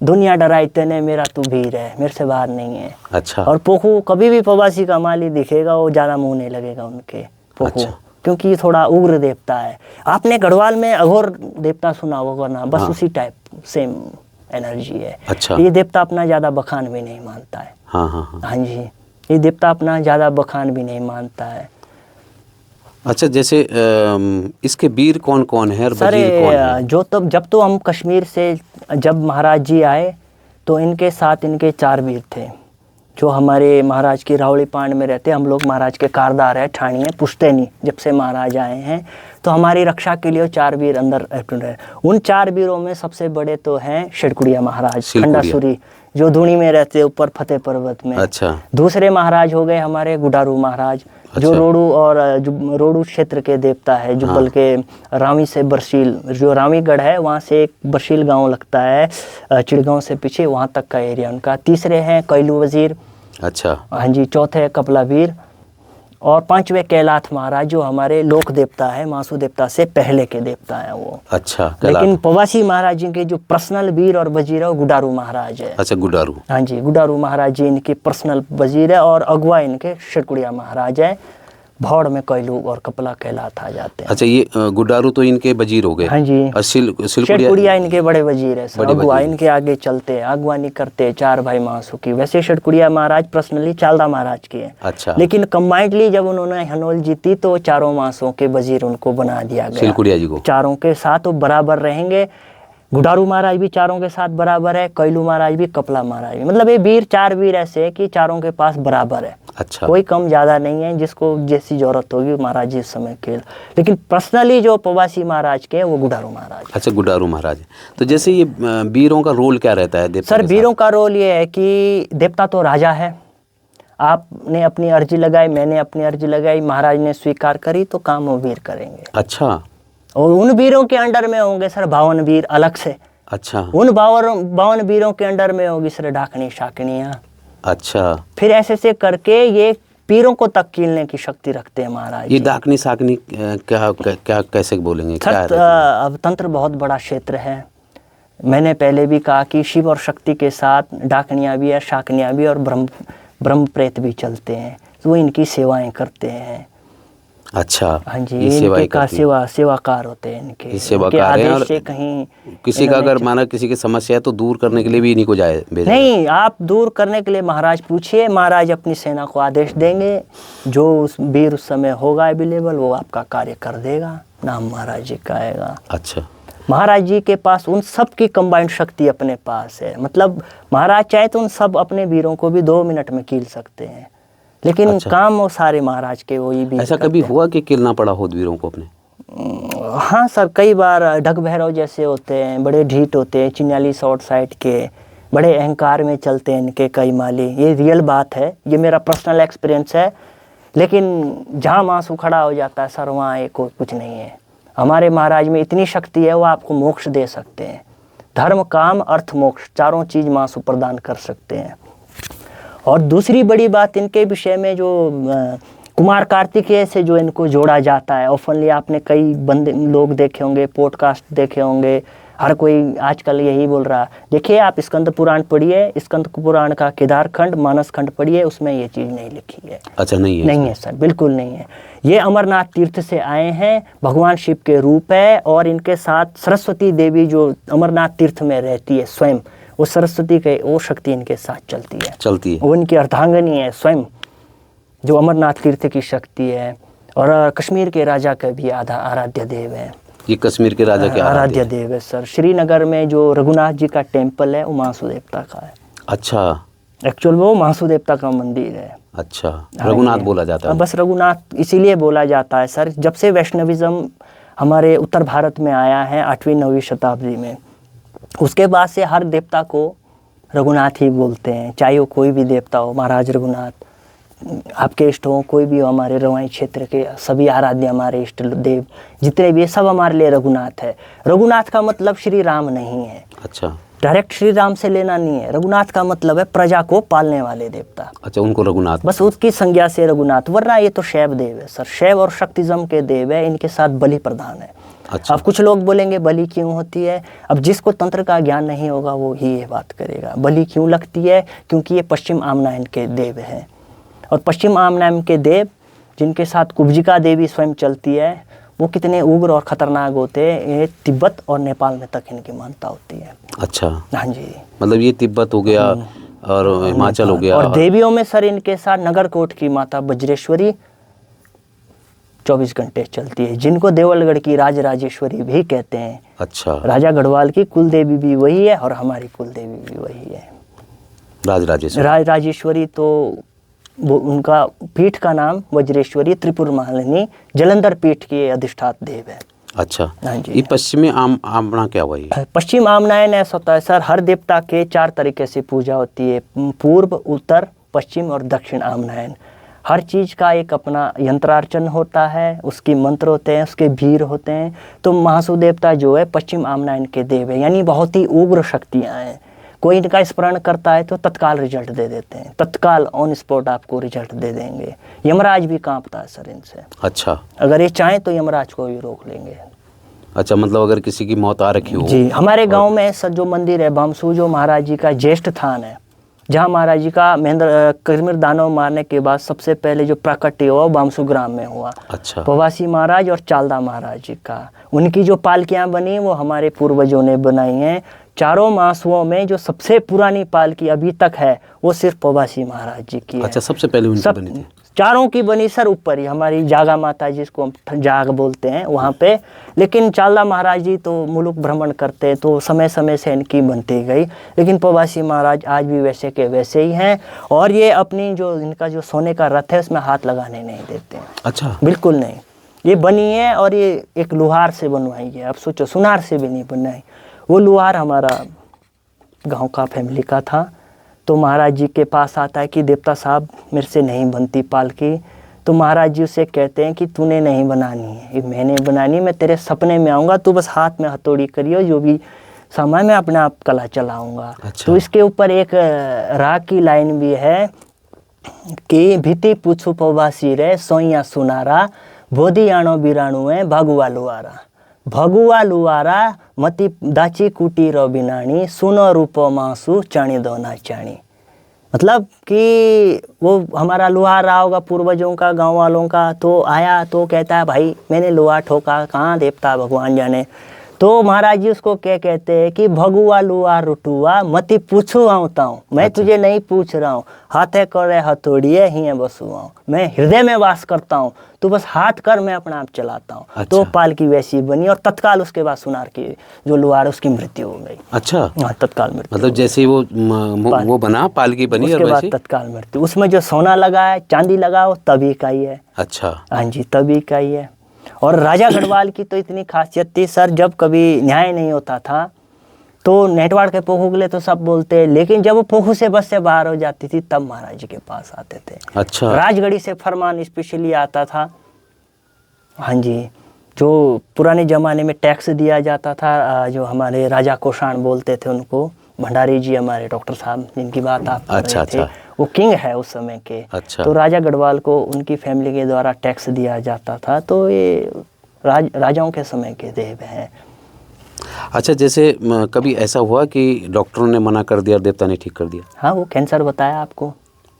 दुनिया डराई तेने, मेरा तू भीर है, मेरे से बाहर नहीं है। अच्छा। और पोखू कभी भी प्रवासी का माली दिखेगा वो ज्यादा मुंह नहीं लगेगा उनके पोखू। अच्छा। क्योंकि ये थोड़ा उग्र देवता है। आपने गढ़वाल में अघोर देवता सुना होगा ना, बस उसी टाइप सेम एनर्जी है। अच्छा। ये देवता अपना ज्यादा बखान भी नहीं मानता है। हाँ जी, ये देवता अपना ज्यादा बखान भी नहीं मानता है। अच्छा, जैसे इसके वीर कौन कौन है और वजीर कौन है? जो तब जब तो हम कश्मीर से जब महाराज जी आए तो इनके साथ इनके 4 वीर थे जो हमारे महाराज की रावली पांड में रहते। हम लोग महाराज के कारदार है, ठाणी है, पुश्तैनी। जब से महाराज आए हैं तो हमारी रक्षा के लिए 4 वीर अंदर रहे। उन 4 वीरों में सबसे बड़े तो हैं शेरकुड़िया महाराज खंडासुरी, जो धूनी में रहते ऊपर फतेह पर्वत में। अच्छा। दूसरे महाराज हो गए हमारे गुडारू महाराज। अच्छा। जो रोडू और रोडू क्षेत्र के देवता है, जुब्बल के रावी से बरसील, जो रावीगढ़ है वहाँ से एक बरसील गांव लगता है चिड़गांव से पीछे, वहाँ तक का एरिया उनका। तीसरे हैं कैलू वजीर। अच्छा। हाँ जी। चौथे है कपला वीर और 5वें कैलाथ महाराज जो हमारे लोक देवता है, मासू देवता से पहले के देवता है वो। अच्छा। लेकिन प्रवासी महाराज जी के जो पर्सनल वीर और वजीर है वो गुडारू महाराज है। अच्छा, गुडारू। हाँ जी, गुडारू महाराज जी इनके पर्सनल वजीर है और अगुआ इनके शेरकुड़िया महाराज है। भौड़ में कैलू और कपला कैलाथ आ जाते हैं। अच्छा, ये गुडारू तो इनके वजीर हो गए। हाँ जी। शेरकुड़िया इनके बड़े वजीर है सर, अगुआ इनके आगे चलते हैं, अगवानी करते 4 भाई मासू की। वैसे शेरकुड़िया महाराज पर्सनली चालदा महाराज के हैं। अच्छा। लेकिन कंबाइंडली जब उन्होंने हनोल जीती तो 4 मासों के वजीर उनको बना दिया गया। शेरकुड़िया जी को 4 के साथ वो बराबर रहेंगे। गुडारू महाराज भी 4 के साथ बराबर है, कैलू महाराज भी, कपला महाराज भी। मतलब ये वीर 4 वीर ऐसे है कि 4 के पास बराबर है। अच्छा। कोई कम ज्यादा नहीं है, जिसको जैसी जरूरत होगी महाराज जी इस समय खेल। लेकिन पर्सनली जो प्रवासी महाराज के वो गुडारू महाराज। अच्छा, गुडारू महाराज। तो जैसे ये वीरों का रोल क्या रहता है सर? वीरों का रोल ये है कि देवता तो राजा है, आपने अपनी अर्जी लगाई, मैंने अपनी अर्जी लगाई, महाराज ने स्वीकार करी तो काम वो वीर करेंगे। अच्छा। और उन वीरों के अंडर में होंगे सर 52 वीर अलग से। अच्छा। उन 52 वीरों के अंडर में होगी सर डाकनी शाकनियाँ। अच्छा। फिर ऐसे करके ये पीरों को तक कीलने की शक्ति रखते हैं महाराज। ये डाकनी शाकनी क्या कैसे बोलेंगे? सर अब तंत्र बहुत बड़ा क्षेत्र है। मैंने पहले भी कहा कि शिव और शक्ति के साथ डाकनियाँ भी है, शाकनियाँ भी और ब्रह्म प्रेत भी चलते हैं, तो वो इनकी सेवाएं करते हैं। अच्छा। हाँ जी, इनके का सेवाकार होते हैं इनके सेवाकार हैं। और से कहीं किसी का अगर माना किसी की समस्या है तो दूर करने के लिए भी इन्हीं को जाए नहीं, आप दूर करने के लिए महाराज पूछिए, महाराज अपनी सेना को आदेश देंगे, जो उस वीर उस समय होगा अवेलेबल वो आपका कार्य कर देगा, नाम महाराज जी का आएगा। अच्छा। महाराज जी के पास उन सब की कंबाइंड शक्ति अपने पास है। मतलब महाराज चाहे तो उन सब अपने वीरों को भी 2 मिनट में कील सकते हैं, लेकिन अच्छा। काम वो सारे महाराज के वही भी। ऐसा कभी हुआ कि किलना पड़ा हो वीरों को अपने? हाँ सर, कई बार ढग भैरव जैसे होते हैं, बड़े ढीठ होते हैं, चिन्याली शॉर्ट साइड के, बड़े अहंकार में चलते हैं इनके कई माली। ये रियल बात है, ये मेरा पर्सनल एक्सपीरियंस है। लेकिन जहाँ मांसू खड़ा हो जाता है सर वहाँ एक कुछ नहीं है। हमारे महाराज में इतनी शक्ति है, वो आपको मोक्ष दे सकते हैं। धर्म काम अर्थ मोक्ष 4 चीज मांसू प्रदान कर सकते हैं। और दूसरी बड़ी बात इनके विषय में जो कुमार कार्तिकेय से जो इनको जोड़ा जाता है, ओपनली आपने कई बंदे लोग देखे होंगे, पॉडकास्ट देखे होंगे, हर कोई आजकल यही बोल रहा है। देखिए आप स्कंद पुराण पढ़िए, स्कंद पुराण का केदारखंड मानस खंड पढ़िए, उसमें ये चीज़ नहीं लिखी है। अच्छा, नहीं है? नहीं है सर, बिल्कुल नहीं है। ये अमरनाथ तीर्थ से आए हैं, भगवान शिव के रूप है, और इनके साथ सरस्वती देवी जो अमरनाथ तीर्थ में रहती है स्वयं, वो सरस्वती के वो शक्ति इनके साथ चलती है। वो इनकी अर्धांगिनी है स्वयं, जो अमरनाथ तीर्थ की शक्ति है। और कश्मीर के राजा का भी आराध्य देव है। ये कश्मीर के राजा के आराध्य देव है सर। श्रीनगर में जो रघुनाथ जी का टेम्पल है वो महासू देवता का है। अच्छा, एक्चुअल वो महासू देवता का मंदिर है। अच्छा, रघुनाथ बोला जाता है? बस रघुनाथ इसीलिए बोला जाता है सर, जब से वैष्णविज्म हमारे उत्तर भारत में आया है 8वीं-9वीं शताब्दी में, उसके बाद से हर देवता को रघुनाथ ही बोलते हैं, चाहे वो कोई भी देवता हो, महाराज रघुनाथ, आपके इष्ट हो, कोई भी हो, हमारे रवाई क्षेत्र के सभी आराध्य हमारे इष्ट देव जितने भी, सब हमारे लिए रघुनाथ है। रघुनाथ का मतलब श्री राम नहीं है। अच्छा, डायरेक्ट श्री राम से लेना नहीं है। रघुनाथ का मतलब है प्रजा को पालने वाले देवता। अच्छा, उनको रघुनाथ, बस उसकी संज्ञा से रघुनाथ, वरना ये तो शैव देव है सर, शैव और शक्तिज्म के देव है, इनके साथ बलि प्रधान है। अच्छा। अब कुछ लोग बोलेंगे बलि क्यों होती है, अब जिसको तंत्र का ज्ञान नहीं होगा वो ही ये बात करेगा। बलि क्यों लगती है, क्योंकि ये पश्चिम आमनायन के देव हैं, और पश्चिम आमनायन के देव जिनके साथ कुब्जिका देवी स्वयं चलती है, वो कितने उग्र और खतरनाक होते हैं, ये तिब्बत और नेपाल में तक इनकी मानता होती है। अच्छा, हाँ जी, मतलब ये तिब्बत हो गया और हिमाचल हो गया। और देवियों में सर इनके साथ नगरकोट की माता वज्रेश्वरी 24 घंटे चलती है, जिनको देवलगढ़ की राजराजेश्वरी भी कहते हैं। अच्छा, राजा गढ़वाल की कुल देवी भी वही है और हमारी कुल देवी भी वही है, राजराजेश्वरी। तो वो उनका पीठ का नाम वज्रेश्वरी त्रिपुर मालिनी जलंधर पीठ की अधिष्ठात देव है। अच्छा, हाँ जी। ये पश्चिमी आमना क्या हुआ? ये पश्चिम आमनायन ऐसा होता है सर, हर देवता के 4 तरीके से पूजा होती है, पूर्व, उत्तर, पश्चिम और दक्षिण आमनायन। हर चीज़ का एक अपना यंत्रार्चन होता है, उसकी मंत्र होते हैं, उसके भीर होते हैं। तो महासू देवता जो है पश्चिम आमनायन के देव है, यानी बहुत ही उग्र शक्तियाँ हैं। कोई इनका स्मरण करता है तो तत्काल रिजल्ट दे देते हैं, तत्काल ऑन स्पॉट आपको रिजल्ट दे देंगे। यमराज भी कांपता है सर इनसे। अच्छा, अगर ये चाहें तो यमराज को भी रोक लेंगे। अच्छा, मतलब अगर किसी की मौत आ रखी हो जी, हमारे गांव में सर जो मंदिर है बामसू, जो महाराज जी का ज्येष्ठ स्थान है, जहाँ महाराज जी का महेंद्र किरमिर दानव मारने के बाद सबसे पहले जो प्राकट्य हुआ वो बामसू ग्राम में हुआ। अच्छा, पवासी महाराज और चालदा महाराज जी का, उनकी जो पालकियाँ बनी वो हमारे पूर्वजों ने बनाई हैं। चारों महासुओं में जो सबसे पुरानी पालकी अभी तक है वो सिर्फ पवासी महाराज जी की है। अच्छा, सबसे पहले उनकी बनी थी? चारों की बनी सर ऊपर ही, हमारी जागा माता जिसको हम जाग बोलते हैं वहाँ पे। लेकिन चालदा महाराज जी तो मुल्क भ्रमण करते तो समय समय से इनकी बनती गई, लेकिन पवासी महाराज आज भी वैसे के वैसे ही हैं। और ये अपनी जो इनका जो सोने का रथ है उसमें हाथ लगाने नहीं देते हैं। अच्छा, बिल्कुल नहीं, ये बनी है और ये एक लोहार से बनवाई है। अब सोचो, सुनार से भी नहीं बनाई, वो लोहार हमारा गांव का फैमिली का था। तो महाराज जी के पास आता है कि देवता साहब मेरे से नहीं बनती पालकी। तो महाराज जी उसे कहते हैं कि तूने नहीं बनानी है, ये मैंने बनानी, मैं तेरे सपने में आऊँगा, तू बस हाथ में हथौड़ी करियो, जो भी सामान मैं अपने आप कला चलाऊँगा। अच्छा। तो इसके ऊपर एक राग की लाइन भी है कि भीति पूछू पवासी रे सोइया सुनारा, बोधी आनो बिराणु है भगुआ लुआरा, भगुआ लुआरा मती दाची कुटी रो बिनाणी, सुनो रूपो मासू चाणी दोना चाणी। मतलब कि वो हमारा लोहा रहा होगा पूर्वजों का, गांव वालों का, तो आया तो कहता है भाई मैंने लोहा ठोका, कहाँ देवता भगवान जाने। तो महाराज जी उसको क्या कहते हैं कि भगुआ लुआ रुटुआ मती पूछू आता हूँ, मैं तुझे नहीं पूछ रहा हूँ, हाथे करे हथौड़िए ही बसुआ, मैं हृदय में वास करता हूँ, तू बस हाथ कर, मैं अपना आप चलाता हूँ। अच्छा। तो पालकी वैसी बनी और तत्काल उसके बाद सुनार की जो लुहार उसकी मृत्यु हो गई। अच्छा, हाँ, तत्काल मृत्यु। मतलब जैसे वो बना पालकी बनी उसके बाद तत्काल मृत्यु। उसमें जो सोना लगा है, चांदी लगा हो, तभी का ही है। अच्छा, हाँ जी, तभी का ही है। और राजा गढ़वाल की तो इतनी खासियत थी सर, जब कभी न्याय नहीं होता था तो नेटवाड़ के पोखू के लिए तो सब बोलते, लेकिन जब वो पोखू से बस से बाहर हो जाती थी तब महाराज जी के पास आते थे। अच्छा, राजगढ़ी से फरमान स्पेशली आता था। हाँ जी, जो पुराने ज़माने में टैक्स दिया जाता था, जो हमारे राजा कोषाण बोलते थे उनको, भंडारी जी हमारे डॉक्टर साहब जिनकी बात आप कर अच्छा, रहे थे, अच्छा। वो किंग है उस समय के। अच्छा। तो राजा गढ़वाल को उनकी फैमिली के द्वारा टैक्स दिया जाता था, तो ये राजाओं के समय के देव हैं। अच्छा, जैसे कभी ऐसा हुआ कि डॉक्टरों ने मना कर दिया और देवता ने ठीक कर दिया? हाँ, वो कैंसर बताया आपको।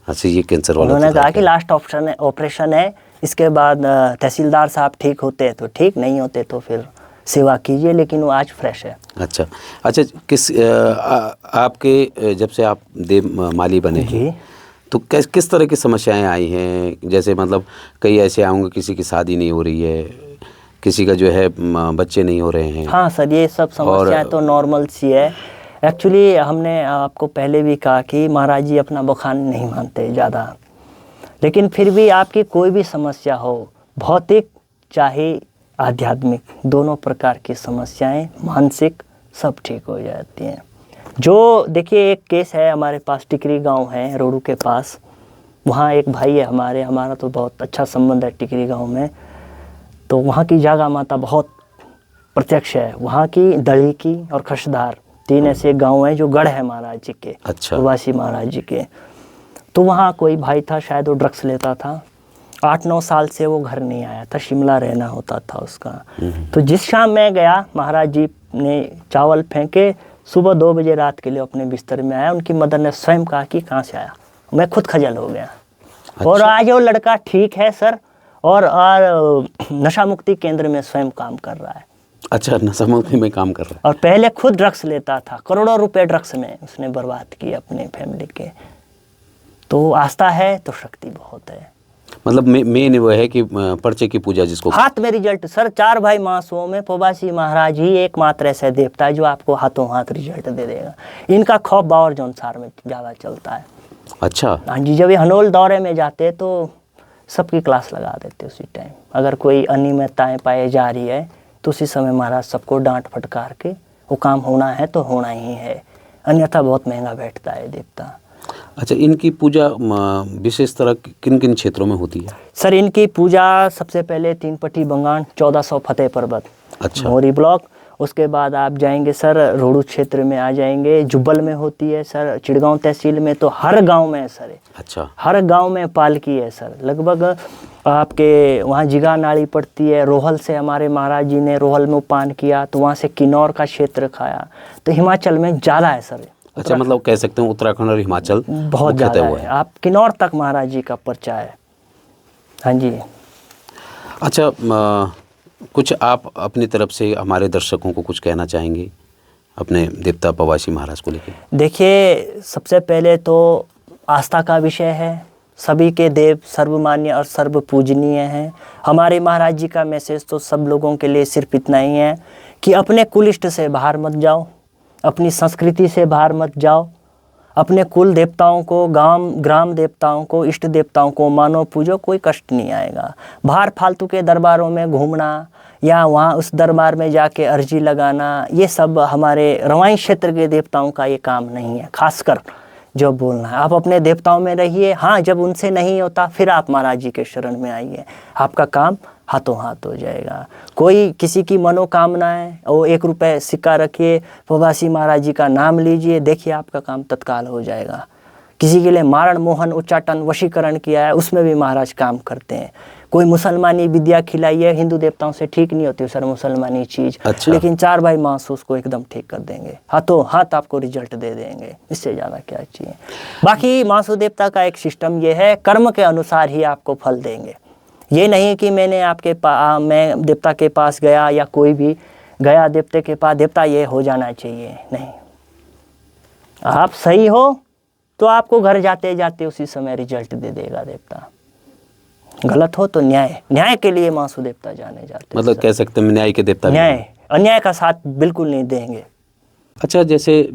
अच्छा, ये कैंसर वाला उन्होंने तो था कहा कि क्या? लास्ट ऑपरेशन है, इसके बाद तहसीलदार साहब ठीक होते तो ठीक, नहीं होते तो फिर सेवा कीजिए, लेकिन वो आज फ्रेश है। अच्छा। अच्छा, आपके जब से आप देव माली बने जी। हैं, तो किस तरह की समस्याएं आई हैं? जैसे मतलब कई ऐसे आएंगे किसी की शादी नहीं हो रही है, किसी का जो है बच्चे नहीं हो रहे हैं। हाँ सर, ये सब समस्याएं तो नॉर्मल सी है। एक्चुअली हमने आपको पहले भी कहा कि महाराज जी अपना बखान नहीं मानते ज़्यादा, लेकिन फिर भी आपकी कोई भी समस्या हो, भौतिक चाहे आध्यात्मिक, दोनों प्रकार की समस्याएं, मानसिक, सब ठीक हो जाती हैं। जो देखिए, एक केस है हमारे पास, टिकरी गांव है रोडू के पास, वहाँ एक भाई है हमारा तो बहुत अच्छा संबंध है टिकरी गांव में। तो वहाँ की जागा माता बहुत प्रत्यक्ष है। वहाँ की दली की और खशधार 3 ऐसे गांव हैं जो गढ़ है महाराज जी के, अच्छा। प्रवासी महाराज जी के। तो वहाँ कोई भाई था, शायद वो ड्रग्स लेता था, 8-9 साल से वो घर नहीं आया था, शिमला रहना होता था उसका। तो जिस शाम मैं गया, महाराज जी ने चावल फेंके, सुबह 2 बजे रात के लिए अपने बिस्तर में आया। उनकी मदर ने स्वयं कहा कि कहाँ से आया, मैं खुद खजल हो गया। अच्छा। और आज वो लड़का ठीक है सर, और नशा मुक्ति केंद्र में स्वयं काम कर रहा है। अच्छा, नशा मुक्ति में काम कर रहा है। और पहले खुद ड्रग्स लेता था, करोड़ों रुपए ड्रग्स में उसने बर्बाद किए अपने फैमिली के। तो आस्था है तो शक्ति बहुत है। मतलब मेन वो है कि पर्चे की पूजा जिसको हाथ में रिजल्ट सर, 4 भाई महासुओं में प्रवासी महाराज ही एकमात्र ऐसे देवता है जो आपको हाथों हाथ रिजल्ट दे देगा। इनका खौफ बावर जौनसार में ज़्यादा चलता है। अच्छा। हाँ जी, जब ये हनोल दौरे में जाते तो सबकी क्लास लगा देते उसी टाइम। अगर कोई अनियमितताएं पाई जा रही है तो उसी समय महाराज सबको डांट फटकार के वो काम होना है तो होना ही है, अन्यथा बहुत महंगा बैठता है देवता। अच्छा, इनकी पूजा विशेष तरह किन किन क्षेत्रों में होती है? सर, इनकी पूजा सबसे पहले 3 पट्टी बंगान, 1400 फतेह पर्वत, अच्छा। मोरी ब्लॉक। उसके बाद आप जाएंगे सर रोडू क्षेत्र में आ जाएंगे, जुब्बल में होती है सर, चिड़गांव तहसील में तो हर गांव में है सर। अच्छा। हर गांव में पालकी है सर। लगभग आपके वहाँ जिगा नाड़ी पड़ती है। रोहल से हमारे महाराज जी ने रोहल में उपान किया, तो वहाँ से किन्नौर का क्षेत्र खाया। तो हिमाचल में ज़्यादा है सर। अच्छा, मतलब कह सकते हैं उत्तराखंड और हिमाचल बहुत ज़्यादा है। आप किन्नौर तक महाराज जी का पर्चा है। हाँ जी। अच्छा, कुछ आप अपनी तरफ से हमारे दर्शकों को कुछ कहना चाहेंगे अपने देवता प्रवासी महाराज को लेकर? देखिए, सबसे पहले तो आस्था का विषय है। सभी के देव सर्वमान्य और सर्व पूजनीय हैं। हमारे महाराज जी का मैसेज तो सब लोगों के लिए सिर्फ इतना ही है कि अपने कुलिष्ट से बाहर मत जाओ, अपनी संस्कृति से बाहर मत जाओ, अपने कुल देवताओं को, ग्राम देवताओं को, इष्ट देवताओं को मानो, पूजो, कोई कष्ट नहीं आएगा। बाहर फालतू के दरबारों में घूमना या वहाँ उस दरबार में जाके अर्जी लगाना, ये सब हमारे रवाई क्षेत्र के देवताओं का ये काम नहीं है। खासकर जो बोलना है, आप अपने देवताओं में रहिए। हाँ, जब उनसे नहीं होता फिर आप महाराज जी के शरण में आइए, आपका काम हाथों हाथ हो जाएगा। कोई किसी की मनोकामना है, वो 1 रुपये सिक्का रखिए, प्रवासी महाराज जी का नाम लीजिए, देखिए आपका काम तत्काल हो जाएगा। किसी के लिए मारण, मोहन, उच्चाटन, वशीकरण किया है, उसमें भी महाराज काम करते हैं। कोई मुसलमानी विद्या खिलाई है, हिंदू देवताओं से ठीक नहीं होती सर मुसलमानी चीज़। अच्छा। लेकिन 4 भाई महसूस को एकदम ठीक कर देंगे, हाथों हाथ आपको रिजल्ट दे देंगे। इससे ज़्यादा क्या चाहिए। बाकी मासू देवता का एक सिस्टम ये है, कर्म के अनुसार ही आपको फल देंगे। ये नहीं कि मैं देवता के पास गया या कोई भी गया देवते के पास, देवता ये हो जाना चाहिए, नहीं। आप सही हो तो आपको घर जाते जाते उसी समय रिजल्ट दे देगा देवता। गलत हो तो न्याय के लिए मासू देवता जाने जाते हैं। मतलब कह सकते हैं न्याय के देवता। न्याय, अन्याय का साथ बिल्कुल नहीं देंगे। अच्छा, जैसे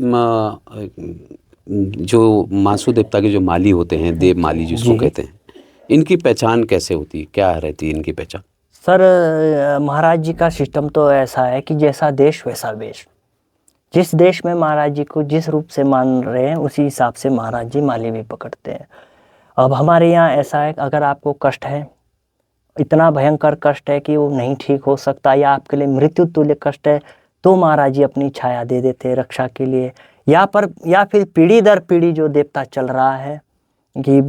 जो मासू देवता के जो माली होते हैं, देव माली जिसको कहते हैं, इनकी पहचान कैसे होती है, क्या रहती है इनकी पहचान? सर, महाराज जी का सिस्टम तो ऐसा है कि जैसा देश वैसा वेश। जिस देश में महाराज जी को जिस रूप से मान रहे हैं उसी हिसाब से महाराज जी माली भी पकड़ते हैं। अब हमारे यहाँ ऐसा है, अगर आपको कष्ट है, इतना भयंकर कष्ट है कि वो नहीं ठीक हो सकता, या आपके लिए मृत्यु तुल्य कष्ट है, तो महाराज जी अपनी छाया दे देते हैं रक्षा के लिए। या फिर पीढ़ी दर पीढ़ी जो देवता चल रहा है कि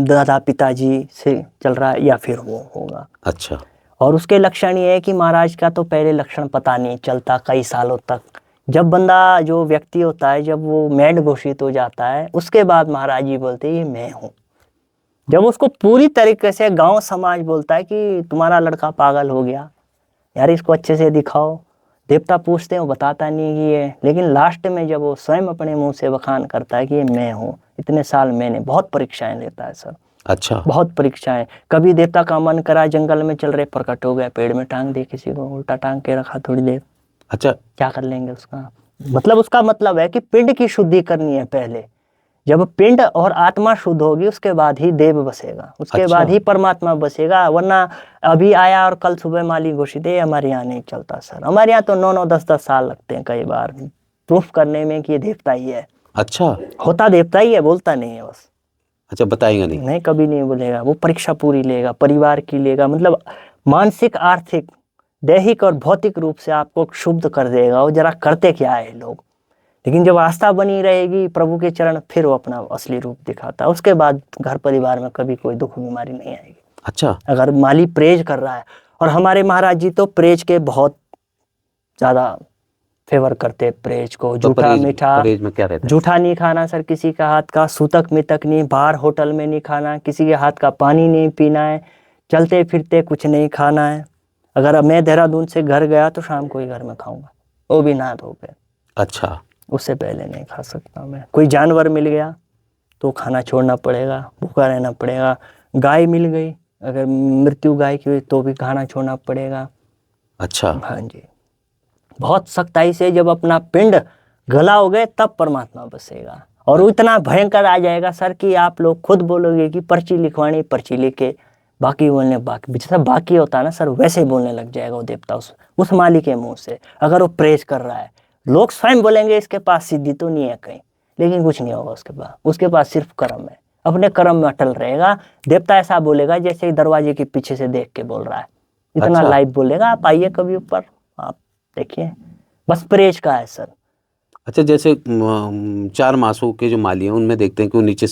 दादा पिताजी से चल रहा है, या फिर वो होगा। अच्छा। और उसके लक्षण ये है कि महाराज का तो पहले लक्षण पता नहीं चलता कई सालों तक। जब बंदा, जो व्यक्ति होता है, जब वो मैड घोषित हो जाता है, उसके बाद महाराज जी बोलते हैं ये मैं हूँ। जब उसको पूरी तरीके से गांव समाज बोलता है कि तुम्हारा लड़का पागल हो गया यार, इसको अच्छे से दिखाओ, देवता पूछते हैं, वो बताता नहीं कि ये, लेकिन लास्ट में जब वो स्वयं अपने मुंह से बखान करता है कि ये मैं हूँ, इतने साल मैंने, बहुत परीक्षाएं लेता है सर। अच्छा। बहुत परीक्षाएं। कभी देवता का मन करा, जंगल में चल रहे, प्रकट हो गया, पेड़ में टांग दी, किसी को उल्टा टांग के रखा थोड़ी देर। अच्छा। क्या कर लेंगे उसका? मतलब उसका मतलब है कि पिंड की शुद्धि करनी है पहले। जब पिंड और आत्मा शुद्ध होगी उसके बाद ही देव बसेगा, उसके अच्छा। बाद ही परमात्मा बसेगा। वरना अभी आया और कल सुबह माली घोषित है, हमारे यहाँ नहीं चलता सर। हमारे यहाँ तो 9-9, 10-10 साल लगते हैं कई बार प्रूफ करने में कि ये देवता ही है। अच्छा। होता देवता ही है, बोलता नहीं है बस। अच्छा, बताएगा नहीं? नहीं, कभी नहीं बोलेगा। वो परीक्षा पूरी लेगा, परिवार की लेगा, मतलब मानसिक, आर्थिक, दैहिक और भौतिक रूप से आपको शुद्ध कर देगा। वो जरा करते क्या है लोग, लेकिन जब आस्था बनी रहेगी प्रभु के चरण, फिर वो अपना असली रूप दिखाता है। उसके बाद घर परिवार में कभी कोई दुख बीमारी नहीं आएगी। अच्छा। अगर माली प्रेज कर रहा है, और हमारे महाराज जी तो प्रेज के बहुत ज्यादा फेवर करते हैं, प्रेज को। तो जूठा मीठा, परहेज में क्या रहता है? जूठा नहीं खाना सर, किसी का हाथ का सूतक मितक नहीं, बाहर होटल में नहीं खाना, किसी के हाथ का पानी नहीं पीना है, चलते फिरते कुछ नहीं खाना है। अगर मैं देहरादून से घर गया तो शाम को ही घर में खाऊंगा, वो भी नहा धो के। अच्छा। उससे पहले नहीं खा सकता मैं। कोई जानवर मिल गया तो खाना छोड़ना पड़ेगा, भूखा रहना पड़ेगा। गाय मिल गई, अगर मृत्यु गाय की हुई तो भी खाना छोड़ना पड़ेगा। अच्छा। हाँ जी, बहुत सख्ताई से। जब अपना पिंड गला हो गए तब परमात्मा बसेगा। और वो इतना भयंकर आ जाएगा सर कि आप लोग खुद बोलोगे कि पर्ची लिखवानी, पर्ची लेके बाकी बोलने, बाकी जैसा बाकी होता है ना सर, वैसे ही बोलने लग जाएगा वो देवता उस माली के मुंह से। अगर वो प्रेज कर रहा है, लोग स्वयं बोलेंगे इसके पास सिद्धि तो नहीं है कहीं, लेकिन कुछ नहीं होगा उसके पास सिर्फ कर्म है। अपने कर्म में अटल रहेगा। देवता ऐसा बोलेगा जैसे दरवाजे के पीछे से देख के बोल रहा है, इतना अच्छा। लाइव बोलेगा। आप आइए कभी ऊपर, आप देखिए, बस प्रेज का है सर। अच्छा, जैसे 4 मासों के जो माली हैं उनमें देखते हैं कि वो नीचे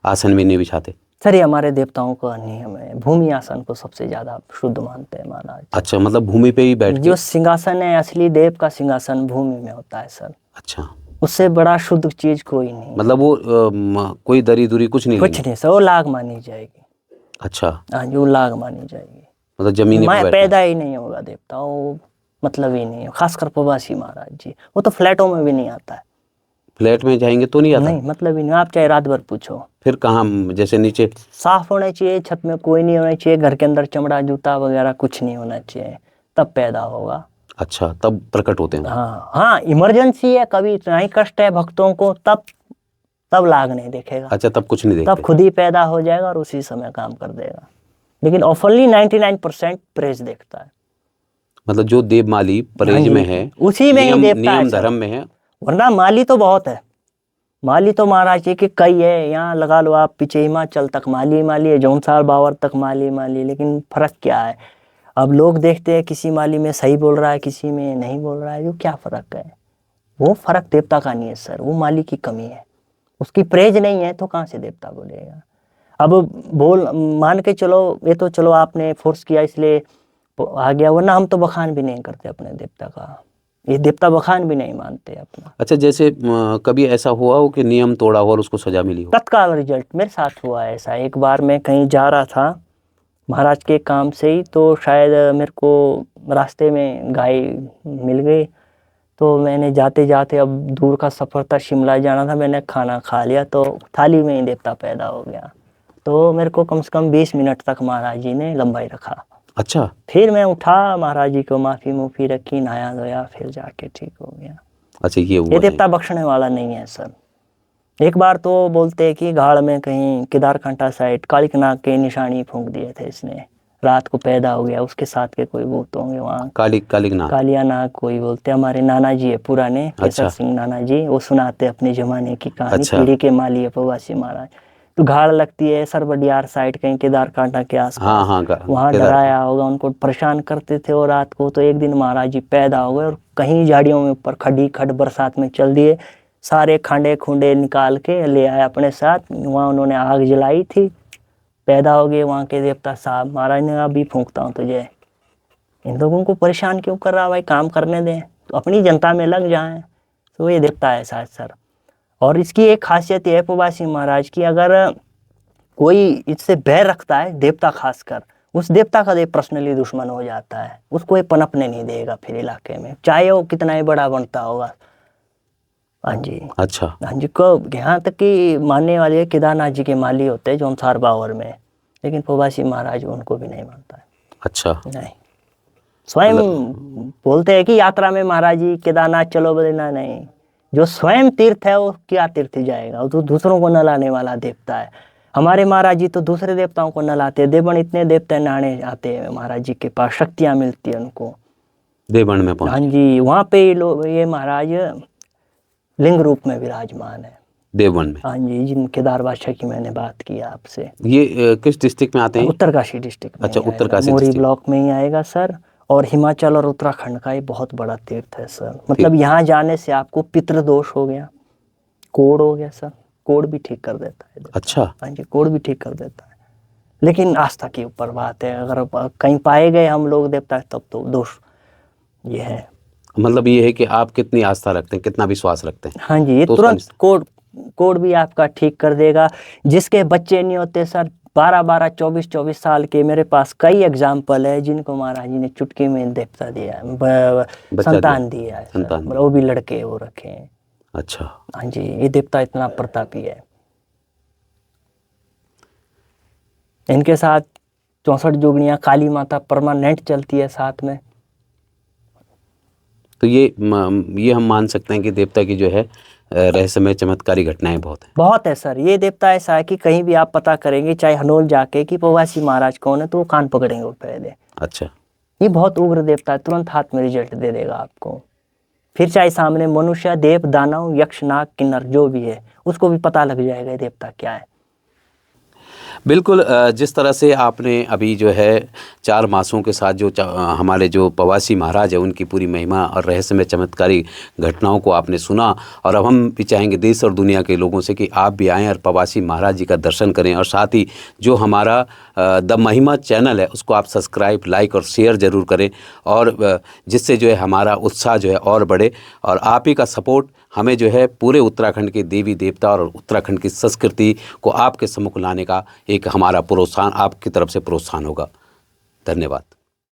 आसन में नहीं बिछाते। सर ये हमारे देवताओं का नियम है, भूमि आसन को सबसे ज्यादा शुद्ध मानते हैं महाराज। अच्छा, मतलब भूमि पे ही बैठ के? जो सिंहासन है, असली देव का सिंहासन भूमि में होता है सर। अच्छा, उससे बड़ा शुद्ध चीज कोई नहीं। मतलब वो कोई दरी दुरी कुछ नहीं कुछ लेंगे? नहीं सर, वो लाग मानी जाएगी। अच्छा, हाँ जी, वो लाग मानी जाएगी। मतलब जमीन पे पैदा ही नहीं होगा देवता, वो मतलब ही नहीं है। खासकर प्रवासी महाराज जी, वो तो फ्लैटों में भी नहीं आता है। फ्लैट में जाएंगे तो नहीं आता? नहीं, मतलब ही नहीं। आप चाहे रात भर पूछो। फिर कहाँ, जैसे नीचे साफ होना चाहिए, छत में कोई नहीं होना चाहिए, घर के अंदर चमड़ा जूता वगैरह कुछ नहीं होना चाहिए, तब पैदा होगा। अच्छा, तब प्रकट होते हैं? हाँ हाँ, इमरजेंसी है, कभी इतना ही कष्ट है भक्तों को, तब लाग नहीं देखेगा। अच्छा, तब कुछ नहीं देखते? तब खुद ही पैदा हो जाएगा और उसी समय काम कर देगा। लेकिन ऑफनली 99% प्रेज देखता है। मतलब जो देवमाली परहेज में है, उसी में ही देवता है नियम सर। धर्म में है। वरना माली तो बहुत है, माली तो महाराज जी के कई है। यहाँ लगा लो आप, पीछे हिमाचल तक माली है, जौनसार बावर तक माली। लेकिन फर्क क्या है? अब लोग देखते हैं किसी माली में सही बोल रहा है, किसी में नहीं बोल रहा है, जो क्या फर्क है? वो फर्क देवता का नहीं है सर, वो माली की कमी है। उसकी प्रेज नहीं है तो कहाँ से देवता बोलेगा? अब मान के चलो, ये तो चलो आपने फोर्स किया इसलिए आ गया, वरना हम तो बखान भी नहीं करते अपने देवता का। ये देवता बखान भी नहीं मानते अपना। अच्छा, जैसे कभी ऐसा हुआ हो कि नियम तोड़ा हो और उसको सजा मिली हो? तत्काल रिजल्ट मेरे साथ हुआ है ऐसा। एक बार मैं कहीं जा रहा था महाराज के काम से ही, तो शायद मेरे को रास्ते में गाय मिल गई। तो मैंने जाते जाते, अब दूर का सफ़र था, शिमला जाना था, मैंने खाना खा लिया तो थाली में ही देवता पैदा हो गया। तो मेरे को कम से कम 20 मिनट तक महाराज जी ने लंबाई रखा। अच्छा, फिर मैं उठा, महाराज जी को माफ़ी रखी, नहाया धोया, फिर जाके ठीक हो गया। अच्छा, ये हुआ ये देवता बख्शने वाला नहीं है सर। एक बार तो बोलते हैं कि गाड़ में कहीं केदारकांठा साइड कालिकनाग के निशानी फूंक दिए थे इसने, रात को पैदा हो गया, उसके साथ के कोई भूत होंगे वहाँ। कालिकनाग, कालिया नाग कोई बोलते। हमारे नाना जी है पुराने, केसर सिंह नाना जी, वो सुनाते अपने जमाने की कहानी। अच्छा। पीढ़ी के माली है प्रवासी महाराज। तो गाड़ लगती है सरबडियार साइड कहीं केदारकांठा के आसपास। हाँ, वहाँ डराया होगा, उनको परेशान करते थे। और रात को तो एक दिन महाराज जी पैदा हो गए और कहीं झाड़ियों में ऊपर खड बरसात में चल दिए, सारे खांडे खुंडे निकाल के ले आए अपने साथ। वहाँ उन्होंने आग जलाई थी, पैदा हो गए वहाँ के देवता साहब। महाराज ने अभी फूंकता हूँ तुझे, इन लोगों को परेशान क्यों कर रहा भाई, काम करने दें, तो अपनी जनता में लग जाएं। तो ये देवता है शायद सर। और इसकी एक खासियत ये है प्रवासी महाराज की, अगर कोई इससे बैर रखता है देवता खासकर, उस देवता का देव पर्सनली दुश्मन हो जाता है, उसको ये पनपने नहीं देगा फिर इलाके में, चाहे वो कितना ही बड़ा बनता होगा। हाँ जी। अच्छा। हाँ जी। को यहाँ तक कि मानने वाले केदारनाथ जी के माली होते हैं जौनसार बावर में, लेकिन प्रवासी महाराज उनको भी नहीं मानता है। अच्छा। नहीं, स्वयं बोलते हैं कि यात्रा में महाराज जी केदारनाथ चलो, बदलना नहीं। जो स्वयं तीर्थ है वो क्या तीर्थ जाएगा, वो तो दूसरों को न लाने वाला देवता है। हमारे महाराज जी तो दूसरे देवताओं को न लाते, देवगण इतने देवता नहाने आते हैं महाराज जी के पास, शक्तियाँ मिलती है उनको देवगण में पहुंचे। हाँ जी, वहाँ पे ये महाराज लिंग रूप में विराजमान है देवगण में। हाँ जी, जिन केदार बादशाह की मैंने बात की आपसे। ये किस डिस्ट्रिक्ट में आते हैं? उत्तरकाशी डिस्ट्रिक्ट में। अच्छा, उत्तरकाशी मोरी डिस्ट्रिक्ट। ब्लॉक में ही आएगा सर। और हिमाचल और उत्तराखंड का ये बहुत बड़ा तीर्थ है सर। मतलब यहाँ जाने से आपको पितृदोष हो गया, कोढ़ हो गया सर, कोढ़ भी ठीक कर देता है। अच्छा। हाँ जी, कोढ़ भी ठीक कर देता है, लेकिन आस्था के ऊपर बात है। अगर कहीं पाए गए हम लोग देवता तब तो दोष ये है। मतलब ये है कि आप कितनी आस्था रखते हैं, कितना विश्वास रखते हैं। हाँ जी, ये तो तुरंत कोढ़ भी आपका ठीक कर देगा। जिसके बच्चे नहीं होते सर, 12-12, 24-24 साल के, मेरे पास कई एग्जाम्पल है जिनको महाराज जी ने चुटकी में देवता दिया है, संतान दिया है सर। वो भी लड़के वो रखे हैं। अच्छा। हाँ जी, ये देवता इतना प्रतापी है। इनके साथ 64 जोगनियाँ, काली माता परमानेंट चलती है साथ में। तो ये हम मान सकते हैं कि देवता की जो है रहस्यमय चमत्कारी घटनाएं बहुत है सर। ये देवता ऐसा है कि कहीं भी आप पता करेंगे, चाहे हनोल जाके कि प्रवासी महाराज कौन है, तो वो कान पकड़ेंगे वो पहले। अच्छा। ये बहुत उग्र देवता है, तुरंत हाथ में रिजल्ट दे देगा आपको। फिर चाहे सामने मनुष्य, देव, दानव, यक्ष, नाग, किन्नर जो भी है, उसको भी पता लग जाएगा ये देवता क्या है। बिल्कुल। जिस तरह से आपने अभी जो है 4 मासों के साथ जो हमारे जो प्रवासी महाराज है उनकी पूरी महिमा और रहस्यमय चमत्कारी घटनाओं को आपने सुना, और अब हम भी चाहेंगे देश और दुनिया के लोगों से कि आप भी आएँ और प्रवासी महाराज जी का दर्शन करें, और साथ ही जो हमारा द महिमा चैनल है उसको आप सब्सक्राइब, लाइक और शेयर ज़रूर करें, और जिससे जो है हमारा उत्साह जो है और बढ़े। और आप ही का सपोर्ट हमें जो है पूरे उत्तराखंड के देवी देवता और उत्तराखंड की संस्कृति को आपके सम्मुख लाने का एक हमारा प्रोत्साहन, आपकी तरफ से प्रोत्साहन होगा। धन्यवाद।